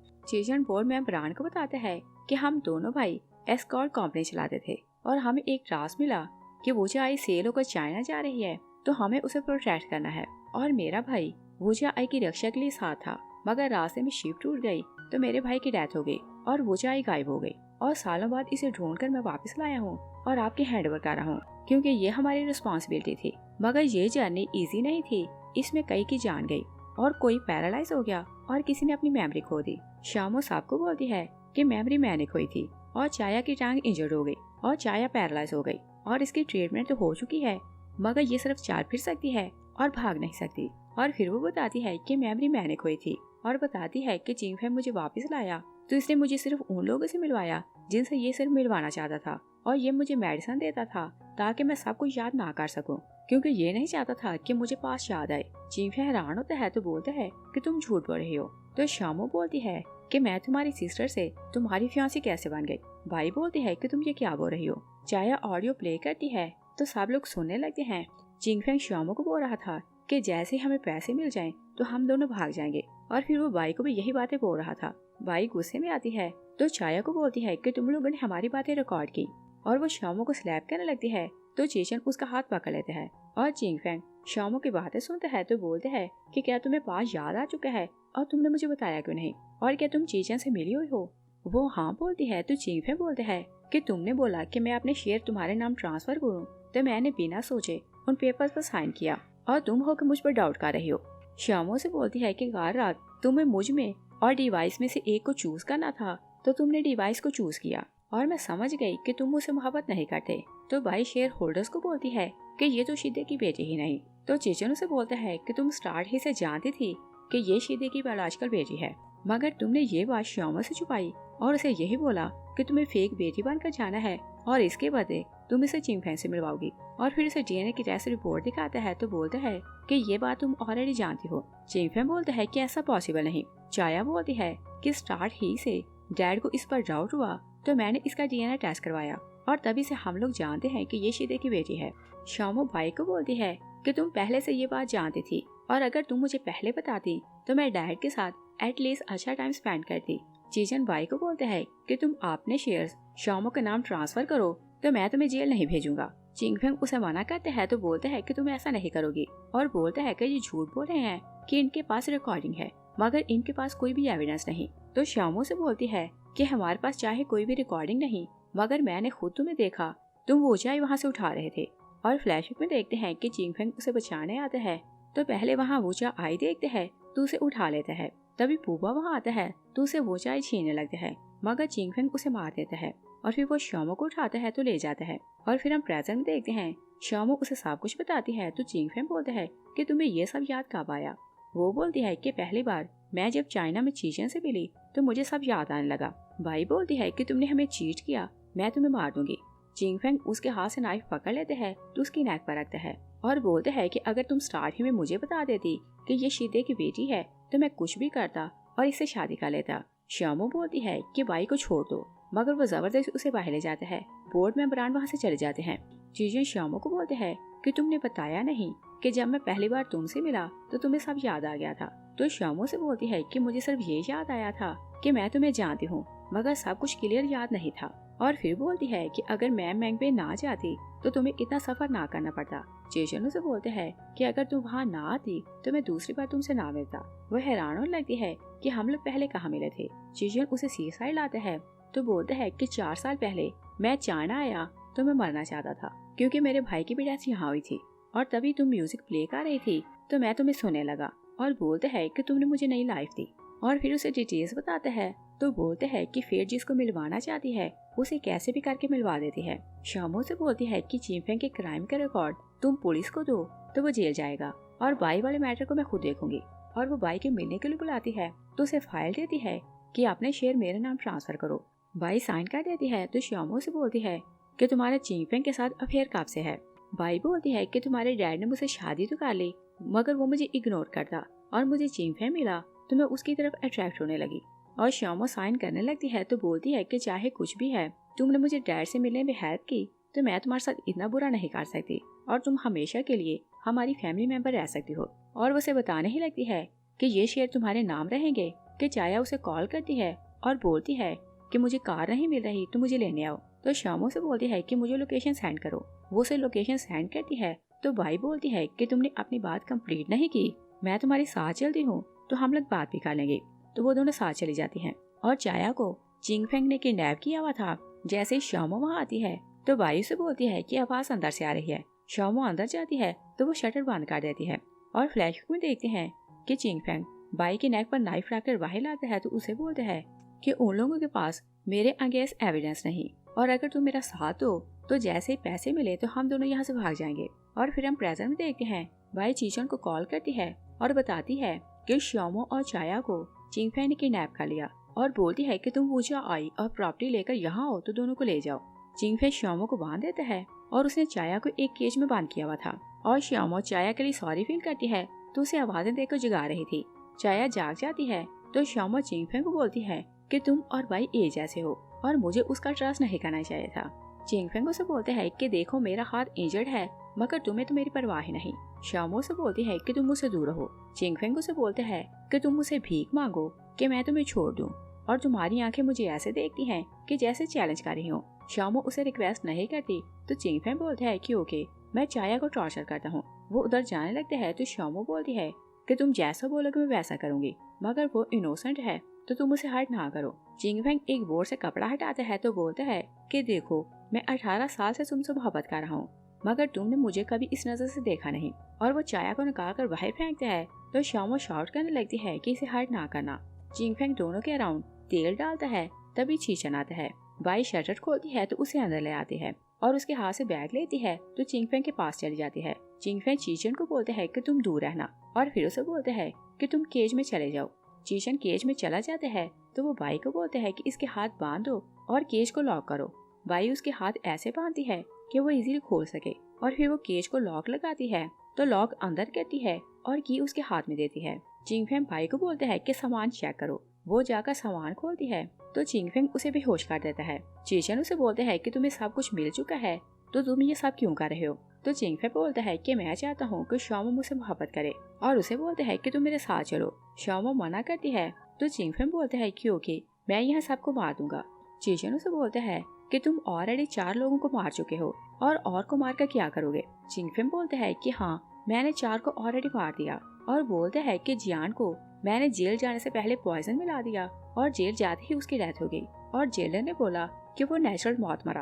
चीचन बोर्ड मेंबरान को बताते हैं कि हम दोनों भाई एस्कॉर्ट कंपनी चलाते थे और हमें एक रास मिला कि वुजिया आई सेल होकर चाइना जा रही है, तो हमें उसे प्रोटेक्ट करना है। और मेरा भाई वुजिया आई की रक्षा के लिए साथ था, मगर रास्ते में शिप टूट गई तो मेरे भाई की डेथ हो गई और वुजिया आई गायब हो गई। और सालों बाद इसे ढूंढकर मैं वापस लाया हूँ और आपके हैंडओवर कर रहा हूँ, क्योंकि ये हमारी रिस्पॉन्सिबिलिटी थी। मगर ये जर्नी इजी नहीं थी, इसमें कई की जान गई और कोई पैरालाइज हो गया और किसी ने अपनी मेमोरी खो दी। शामो साहब को बोलती है कि मेमोरी मैंने खोई थी और चाया की टांग इंजर्ड हो गई और चाया पैरालाइज हो गई और इसकी ट्रीटमेंट तो हो चुकी है, मगर ये सिर्फ चाल फिर सकती है और भाग नहीं सकती। और फिर वो बताती है कि मेमोरी मैंने खोई थी और बताती है कि चिंग फैंग मुझे वापस लाया तो इसने मुझे सिर्फ उन लोगों से मिलवाया जिनसे ये सिर्फ मिलवाना चाहता था, और ये मुझे मेडिसिन देता था ताकि मैं सब कुछ याद ना कर सकूं, क्योंकि ये नहीं चाहता था कि मुझे पास याद आए। चिंग फैंग हैरान होता है तो बोलता है कि तुम झूठ बोल रही हो। तो शामो बोलती है कि मैं तुम्हारी सिस्टर से तुम्हारी फियांसी कैसे बन गई। भाई बोलती है कि तुम ये क्या बोल रही हो। चाया ऑडियो प्ले करती है तो सब लोग सुनने लगते हैं। चिंग फैंग शामो को बोल रहा था कि जैसे हमें पैसे मिल जाएं तो हम दोनों भाग जाएंगे, और फिर वो भाई को भी यही बातें बोल रहा था। भाई गुस्से में आती है तो चाया को बोलती है कि तुम लोगों ने हमारी बातें रिकॉर्ड की, और वो शामो को स्लैप करने लगती है तो चीचन उसका हाथ पकड़ लेते हैं। और चिंग फैंग शामो की बातें सुनते हैं तो बोलते हैं कि क्या तुम्हें पास याद आ चुका है और तुमने मुझे बताया क्यों नहीं, और क्या तुम चीचन से मिली हुई हो। वो हाँ बोलती है तो चिंग फैंग बोलते हैं कि तुमने बोला कि मैं अपने शेयर तुम्हारे नाम ट्रांसफर करूँ, तो मैंने बिना सोचे उन पेपर्स पर साइन किया और तुम होकर मुझ पर डाउट कर रही हो। शामो से बोलती है कि कल रात तुम्हें मुझ में और डिवाइस में से एक को चूज करना था, तो तुमने डिवाइस को चूज किया और मैं समझ गई कि तुम मुझसे मोहब्बत नहीं करते। तो भाई शेयर होल्डर्स को बोलती है कि ये तो शिदे की बेटी ही नहीं। तो चेचन उसे बोलता है कि तुम स्टार्ट ही से जानती थी कि ये शिदे की बायोलॉजिकल बेटी है, मगर तुमने ये बात शामो से छुपाई और उसे यही बोला कि तुम्हें फेक बेटी बनकर जाना है और इसके बदले तुम इसे चिंग फैंग से मिलवाओगी। और फिर उसे डीएनए की टेस्ट रिपोर्ट दिखाता है तो बोलता है कि ये बात तुम ऑलरेडी जानती हो। चिंग फैंग बोलता है कि ऐसा पॉसिबल नहीं। चाया बोलती है कि स्टार्ट ही से डैड को इस पर डाउट हुआ तो मैंने इसका डीएनए टेस्ट करवाया और तभी से हम लोग जानते हैं कि ये शिदे की बेटी है। शामो भाई को बोलती है कि तुम पहले से ये बात जानती थी, और अगर तुम मुझे पहले बताती तो मैं डैड के साथ एटलीस्ट अच्छा टाइम स्पेंड करती। चीचन भाई को बोलते हैं कि तुम अपने शेयर्स शामो के नाम ट्रांसफर करो तो मैं तुम्हें जेल नहीं भेजूंगा। चिंग फैंग उसे मना करते हैं तो बोलते हैं कि तुम ऐसा नहीं करोगी, और बोलते हैं कि ये झूठ बोल रहे हैं कि इनके पास रिकॉर्डिंग है, मगर इनके पास कोई भी एविडेंस नहीं। तो शामो से बोलती है कि हमारे पास चाहे कोई भी रिकॉर्डिंग नहीं, मगर मैंने खुद तुम्हें देखा, तुम वो चाय वहाँ से उठा रहे थे। और फ्लैशबैक में देखते हैं कि चिंग फैंग उसे बचाने आता है तो पहले वहाँ वो चाय आई देखते हैं तो उसे उठा लेता है। तभी पूबा वहाँ आता है तो उसे वो चाय छीनने लगता है, मगर चिंग फैंग उसे मार देता है और फिर वो शामो को उठाता है तो ले जाता है। और फिर हम प्रेजेंट में देखते हैं शामो उसे सब कुछ बताती है तो चिंग फैंग बोलता है कि तुम्हें ये सब याद कब आया। वो बोलती है कि पहली बार मैं जब चाइना में चीचन से मिली तो मुझे सब याद आने लगा। भाई बोलती है कि तुमने हमें चीट किया, मैं तुम्हें मार दूंगी। चिंग फैंग उसके हाथ से नाइफ पकड़ लेते हैं तो उसकी नेक पर रखता है और बोलते हैं कि अगर तुम स्टार्ट ही में मुझे बता देती कि ये शिदे की बेटी है तो मैं कुछ भी करता और इससे शादी कर लेता। शामो बोलती है कि भाई को छोड़ दो, मगर वो जबरदस्ती उसे बाहर ले जाता है। बोर्ड मेंबरान वहाँ से चले जाते हैं। चीचन शामो को बोलते हैं कि तुमने बताया नहीं कि जब मैं पहली बार तुमसे मिला तो तुम्हें सब याद आ गया था। तो शामो से बोलती है कि मुझे सिर्फ ये याद आया था कि मैं तुम्हें जानती हूँ, मगर सब कुछ क्लियर याद नहीं था। और फिर बोलती है कि अगर मैं मैंग पे ना जाती तो तुम्हें इतना सफर ना करना पड़ता। चेचन उसे बोलते हैं कि अगर तुम वहाँ ना आती तो मैं दूसरी बार तुमसे ना मिलता। वह हैरान होने लगती है कि हम लोग पहले कहाँ मिले थे। चेचन उसे सी साइड लाते हैं तो बोलते हैं कि 4 साल पहले मैं चाइना आया तो मैं मरना चाहता था क्योंकि मेरे भाई की भी डेथ यहाँ हुई थी, और तभी तुम म्यूजिक प्ले कर रही थी तो मैं तुम्हें सुनने लगा। और बोलते हैं कि तुमने मुझे नई लाइफ दी। और फिर उसे डिटेल्स बताते हैं तो बोलते हैं कि फेट जिसको मिलवाना चाहती है उसे कैसे भी करके मिलवा देती है। शामो से बोलती है कि चिंग फैंग के क्राइम का रिकॉर्ड तुम पुलिस को दो तो वो जेल जाएगा, और बाई वाले मैटर को मैं खुद देखूंगी। और वो बाई के मिलने के लिए बुलाती है तो उसे फाइल देती है कि अपने शेयर मेरे नाम ट्रांसफर करो। बाई साइन कर देती है तो शामो से बोलती है कि तुम्हारे चिंग फैंग के साथ अफेयर कब से है। बाई बोलती है कि तुम्हारे डैड ने मुझसे शादी तो कर ली, मगर वो मुझे इग्नोर करता, और मुझे चिंग फैंग मिला तो मैं उसकी तरफ अट्रैक्ट होने लगी। और शामो साइन करने लगती है तो बोलती है कि चाहे कुछ भी है तुमने मुझे डैड से मिलने में हेल्प की तो मैं तुम्हारे साथ इतना बुरा नहीं कर सकती और तुम हमेशा के लिए हमारी फैमिली मेंबर रह सकती हो। और उसे बताने ही लगती है कि ये शेयर तुम्हारे नाम रहेंगे। कि चाया उसे कॉल करती है और बोलती है कि मुझे कार नहीं मिल रही तो मुझे लेने आओ। तो शामो से बोलती है कि मुझे लोकेशन सेंड करो। वो उसे लोकेशन सेंड करती है तो बाई बोलती है कि तुमने अपनी बात कंप्लीट नहीं की, मैं तुम्हारे साथ चलती हूँ तो हम लोग बात भी कर लेंगे। तो वो दोनों साथ चली जाती हैं और चाया को चिंगफेंग ने किडनैप किया हुआ था। जैसे ही शामो वहाँ आती है तो बाई से बोलती है कि आवाज अंदर से आ रही है। शामो अंदर जाती है तो वो शटर बंद कर देती है और फ्लैशबैक में देखते हैं कि चिंगफेंग बाई के नेक पर नाइफ रखकर बाहर लाता है तो उसे बोलते हैं कि उन लोगों के पास मेरे अगेंस्ट एविडेंस नहीं और अगर तुम मेरा साथ दो तो जैसे ही पैसे मिले तो हम दोनों यहाँ से भाग जाएंगे। और फिर हम प्रेजेंट में देखते हैं बाई चीचन को कॉल करती है और बताती है कि शामो और चाया को चिंगफेंग ने किडनैप कर लिया और बोलती है कि तुम वूचा आई और प्रॉपर्टी लेकर यहाँ आओ तो दोनों को ले जाओ। चिंगफेंग शामो को बांध देता है और उसने चाया को एक केज में बांध किया हुआ था और शामो चाया के लिए सॉरी फील करती है तो उसे आवाजें देकर जगा रही थी। चाया जाग जाती है तो शामो चिंगफेंग को बोलती है कि तुम और भाई एक जैसे हो और मुझे उसका ट्रस्ट नहीं करना चाहिए था। चिंगफेंग उसे बोलते हैं कि देखो मेरा हाथ इंजर्ड है मगर तुम्हें तो मेरी परवाह ही नहीं। शामो से बोलती है कि तुम मुझसे दूर रहो। चिंगफेंग उसे बोलते हैं कि तुम मुझसे भीख मांगो कि मैं तुम्हें छोड़ दूं और तुम्हारी आंखें मुझे ऐसे देखती हैं कि जैसे चैलेंज कर रही हो। शामो उसे रिक्वेस्ट नहीं करती तो चिंगफेंग बोलते हैं कि ओके मैं चाया को टॉर्चर करता हूँ। वो उधर जाने लगते हैं तो शामो बोलती है कि तुम जैसा बोलोगे मैं वैसा करूंगी मगर वो इनोसेंट है तो तुम उसे हर्ट ना करो। चिंगफेंग एक बोर्ड से कपड़ा हटाता है तो बोलता है कि देखो मैं 18 साल से तुमसे मोहब्बत कर रहा हूँ मगर तुमने मुझे कभी इस नजर से देखा नहीं। और वो चाया को निकाल कर बाहर फेंकता है तो शामो शॉर्ट करने लगती है कि इसे हर्ट ना करना। चिंगफेंग दोनों के अराउंड तेल डालता है तभी चीचन आता है। बाई शटर खोलती है तो उसे अंदर ले आती है और उसके हाथ से बैग लेती है तो चिंगफेंग के पास चली जाती है। चिंगफेंग चीचन को बोलते है कि तुम दूर रहना और फिर उसे बोलते है कि तुम केज में चले जाओ। चीचन केज में चला जाता है तो वो बाई को बोलते है कि इसके हाथ बांध दो और केज को लॉक करो। बाई उसके हाथ ऐसे बांधती है कि वो इजीली खोल सके और फिर वो केज को लॉक लगाती है तो लॉक अंदर करती है और की उसके हाथ में देती है। चिंगफेंग बाई को बोलते है कि सामान चेक करो। वो जाकर सामान खोलती है तो चिंगफेंग उसे बेहोश कर देता है। चीचन उसे बोलते है कि तुम्हें सब कुछ मिल चुका है तो तुम ये सब क्यों कर रहे हो। तो चिंगफेंग बोलता है कि मैं चाहता हूँ कि शामो मुझसे मोहब्बत करे और उसे बोलते है कि तुम मेरे साथ चलो। शामो मना करती है तो चिंगफेंग बोलता है कि ओके मैं यहाँ सबको मार दूंगा। चीचन उसे बोलता है कि तुम ऑलरेडी 4 लोगों को मार चुके हो और को मार कर क्या करोगे। चिंगफेंग बोलता है कि हाँ मैंने 4 को ऑलरेडी मार दिया और बोलता है कि जियान को मैंने जेल जाने से पहले पॉइजन मिला दिया और जेल जाते ही उसकी डेथ हो गई और जेलर ने बोला कि वो नेचुरल मौत मरा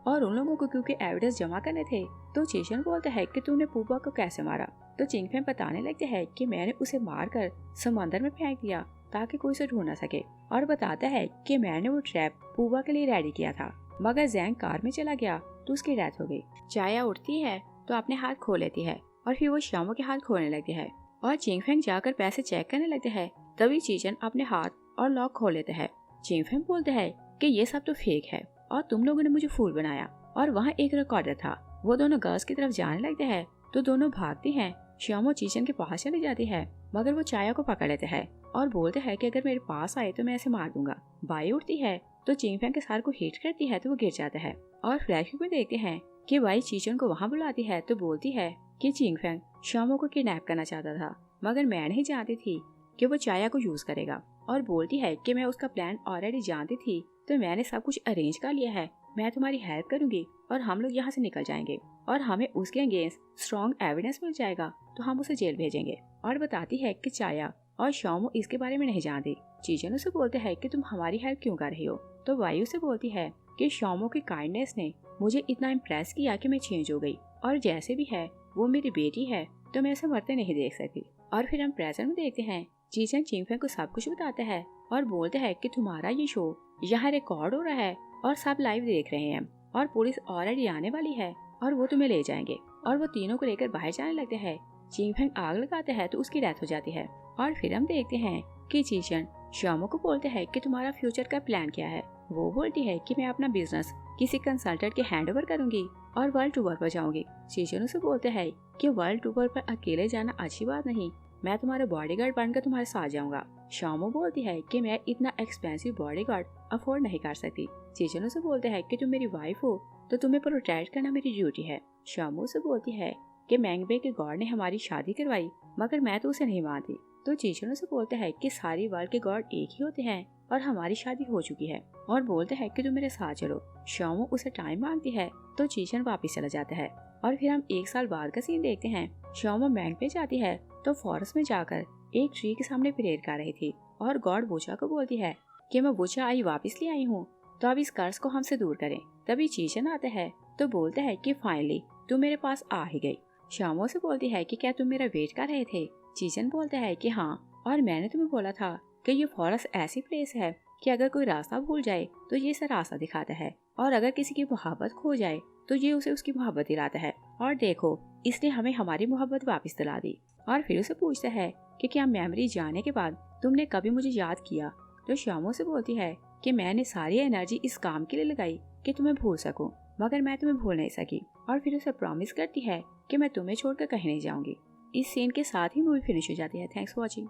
और उन लोगों को क्योंकि एविडेंस जमा करने थे। तो चीचन बोलता है कि तूने पूबा को कैसे मारा। तो चिंगफेंग बताने लगते हैं कि मैंने उसे मारकर समंदर में फेंक दिया ताकि कोई उसे ढूंढ ना सके और बताता है कि मैंने वो ट्रैप पूबा के लिए रेडी किया था मगर जैंग कार में चला गया तो उसकी डेथ हो गई। चाया उठती है तो अपने हाथ खो लेती है और फिर वो शामो के हाथ खोलने लगती है और चिंगफेंग जाकर पैसे चेक करने लगते हैं। तभी चीचन अपने हाथ और लॉक खोल लेते हैं। चिंगफेंग बोलते हैं कि ये सब तो फेक है और तुम लोगों ने मुझे फूल बनाया और वहाँ एक रिकॉर्डर था। वो दोनों गर्ल्स की तरफ जाने लगते हैं तो दोनों भागती हैं। शामो चीचन के पास चली जाती है मगर वो चाया को पकड़ लेते हैं और बोलते हैं कि अगर मेरे पास आए तो मैं इसे मार दूंगा। बाई उठती है तो चिंगफेंग के सर को हिट करती है तो वो गिर जाता है और फ्लैशबैक में देखते हैं कि बाई चीचन को वहाँ बुलाती है तो बोलती है कि चिंगफेंग शामो को किडनैप करना चाहता था मगर मैं नहीं जानती थी कि वो चाया को यूज करेगा और बोलती है कि मैं उसका प्लान ऑलरेडी जानती थी तो मैंने सब कुछ अरेंज कर लिया है। मैं तुम्हारी हेल्प करूंगी और हम लोग यहाँ से निकल जाएंगे और हमें उसके अगेंस्ट स्ट्रॉन्ग एविडेंस मिल जाएगा तो हम उसे जेल भेजेंगे। और बताती है कि चाया और शामो इसके बारे में नहीं जानती। चीचन उसे बोलते हैं कि तुम हमारी हेल्प क्यों कर रही हो। तो वायु से बोलती है कि शामो की काइंडनेस ने मुझे इतना इम्प्रेस किया कि मैं चेंज हो गई और जैसे भी है वो मेरी बेटी है तो मैं इसे मरते नहीं देख सकती। और फिर हम प्रेजेंट में देखते हैं चीचन चिंगफेंग को सब कुछ बताता है और बोलते हैं कि तुम्हारा ये शो यहाँ रिकॉर्ड हो रहा है और सब लाइव देख रहे हैं और पुलिस ऑलरेडी आने वाली है और वो तुम्हें ले जाएंगे। और वो तीनों को लेकर बाहर जाने लगते हैं। चिंगफेंग आग लगाते हैं तो उसकी डेथ हो जाती है। और फिर हम देखते हैं कि चीचन शामो को बोलते हैं कि तुम्हारा फ्यूचर का प्लान क्या है। वो बोलती है कि मैं अपना बिजनेस किसी कंसल्टेंट के हैंड ओवर करूंगी और वर्ल्ड टूर पर जाऊंगी। चीचन उसे बोलते हैं कि वर्ल्ड टूर पर अकेले जाना अच्छी बात नहीं मैं तुम्हारा बॉडीगार्ड बनकर तुम्हारे साथ जाऊंगा। शामू बोलती है कि मैं इतना एक्सपेंसिव बॉडीगार्ड अफोर्ड नहीं कर सकती। चीचन उसे बोलते हैं कि तुम मेरी वाइफ हो तो तुम्हें प्रोटेक्ट करना मेरी ड्यूटी है। शामू उसे बोलती है कि मैंगबे के गॉड ने हमारी शादी करवाई मगर मैं तो उसे नहीं मानती। तो चीचन उसे बोलते हैं कि सारी वर्ल्ड के गॉड एक ही होते हैं और हमारी शादी हो चुकी है और बोलते हैं कि तुम मेरे साथ चलो। शामू उसे टाइम मांगती है तो चीचन वापिस चला जाता है और फिर हम 1 साल बाद का सीन देखते हैं। शामू मैंगबे जाती है तो फॉरेस्ट में जाकर एक ट्री के सामने प्रेयर कर रही थी और गॉड वुचा को बोलती है कि मैं वुचा आई वापस ले आई हूँ तो अब इस कर्ज को हमसे दूर करें। तभी चीचन आता है तो बोलता है कि फाइनली तू मेरे पास आ ही गई। शामू से बोलती है कि क्या तुम मेरा वेट कर रहे थे। चीचन बोलता है कि हाँ, और मैंने तुम्हें बोला था कि ये फॉरेस्ट ऐसी प्लेस है कि अगर कोई रास्ता भूल जाए तो ये इसे रास्ता दिखाता है और अगर किसी की मोहब्बत खो जाए तो ये उसे उसकी मोहब्बत दिलाता है। और देखो इसने हमें हमारी मोहब्बत वापस दिला दी। और फिर उसे पूछता है कि क्या मेमोरी जाने के बाद तुमने कभी मुझे याद किया। तो शामू से बोलती है कि मैंने सारी एनर्जी इस काम के लिए लगाई कि तुम्हें भूल सकूं मगर मैं तुम्हें भूल नहीं सकी। और फिर उसे प्रॉमिस करती है कि मैं तुम्हें छोड़कर कहीं नहीं जाऊंगी। इस सीन के साथ ही मूवी फिनिश हो जाती है। Thanks for watching.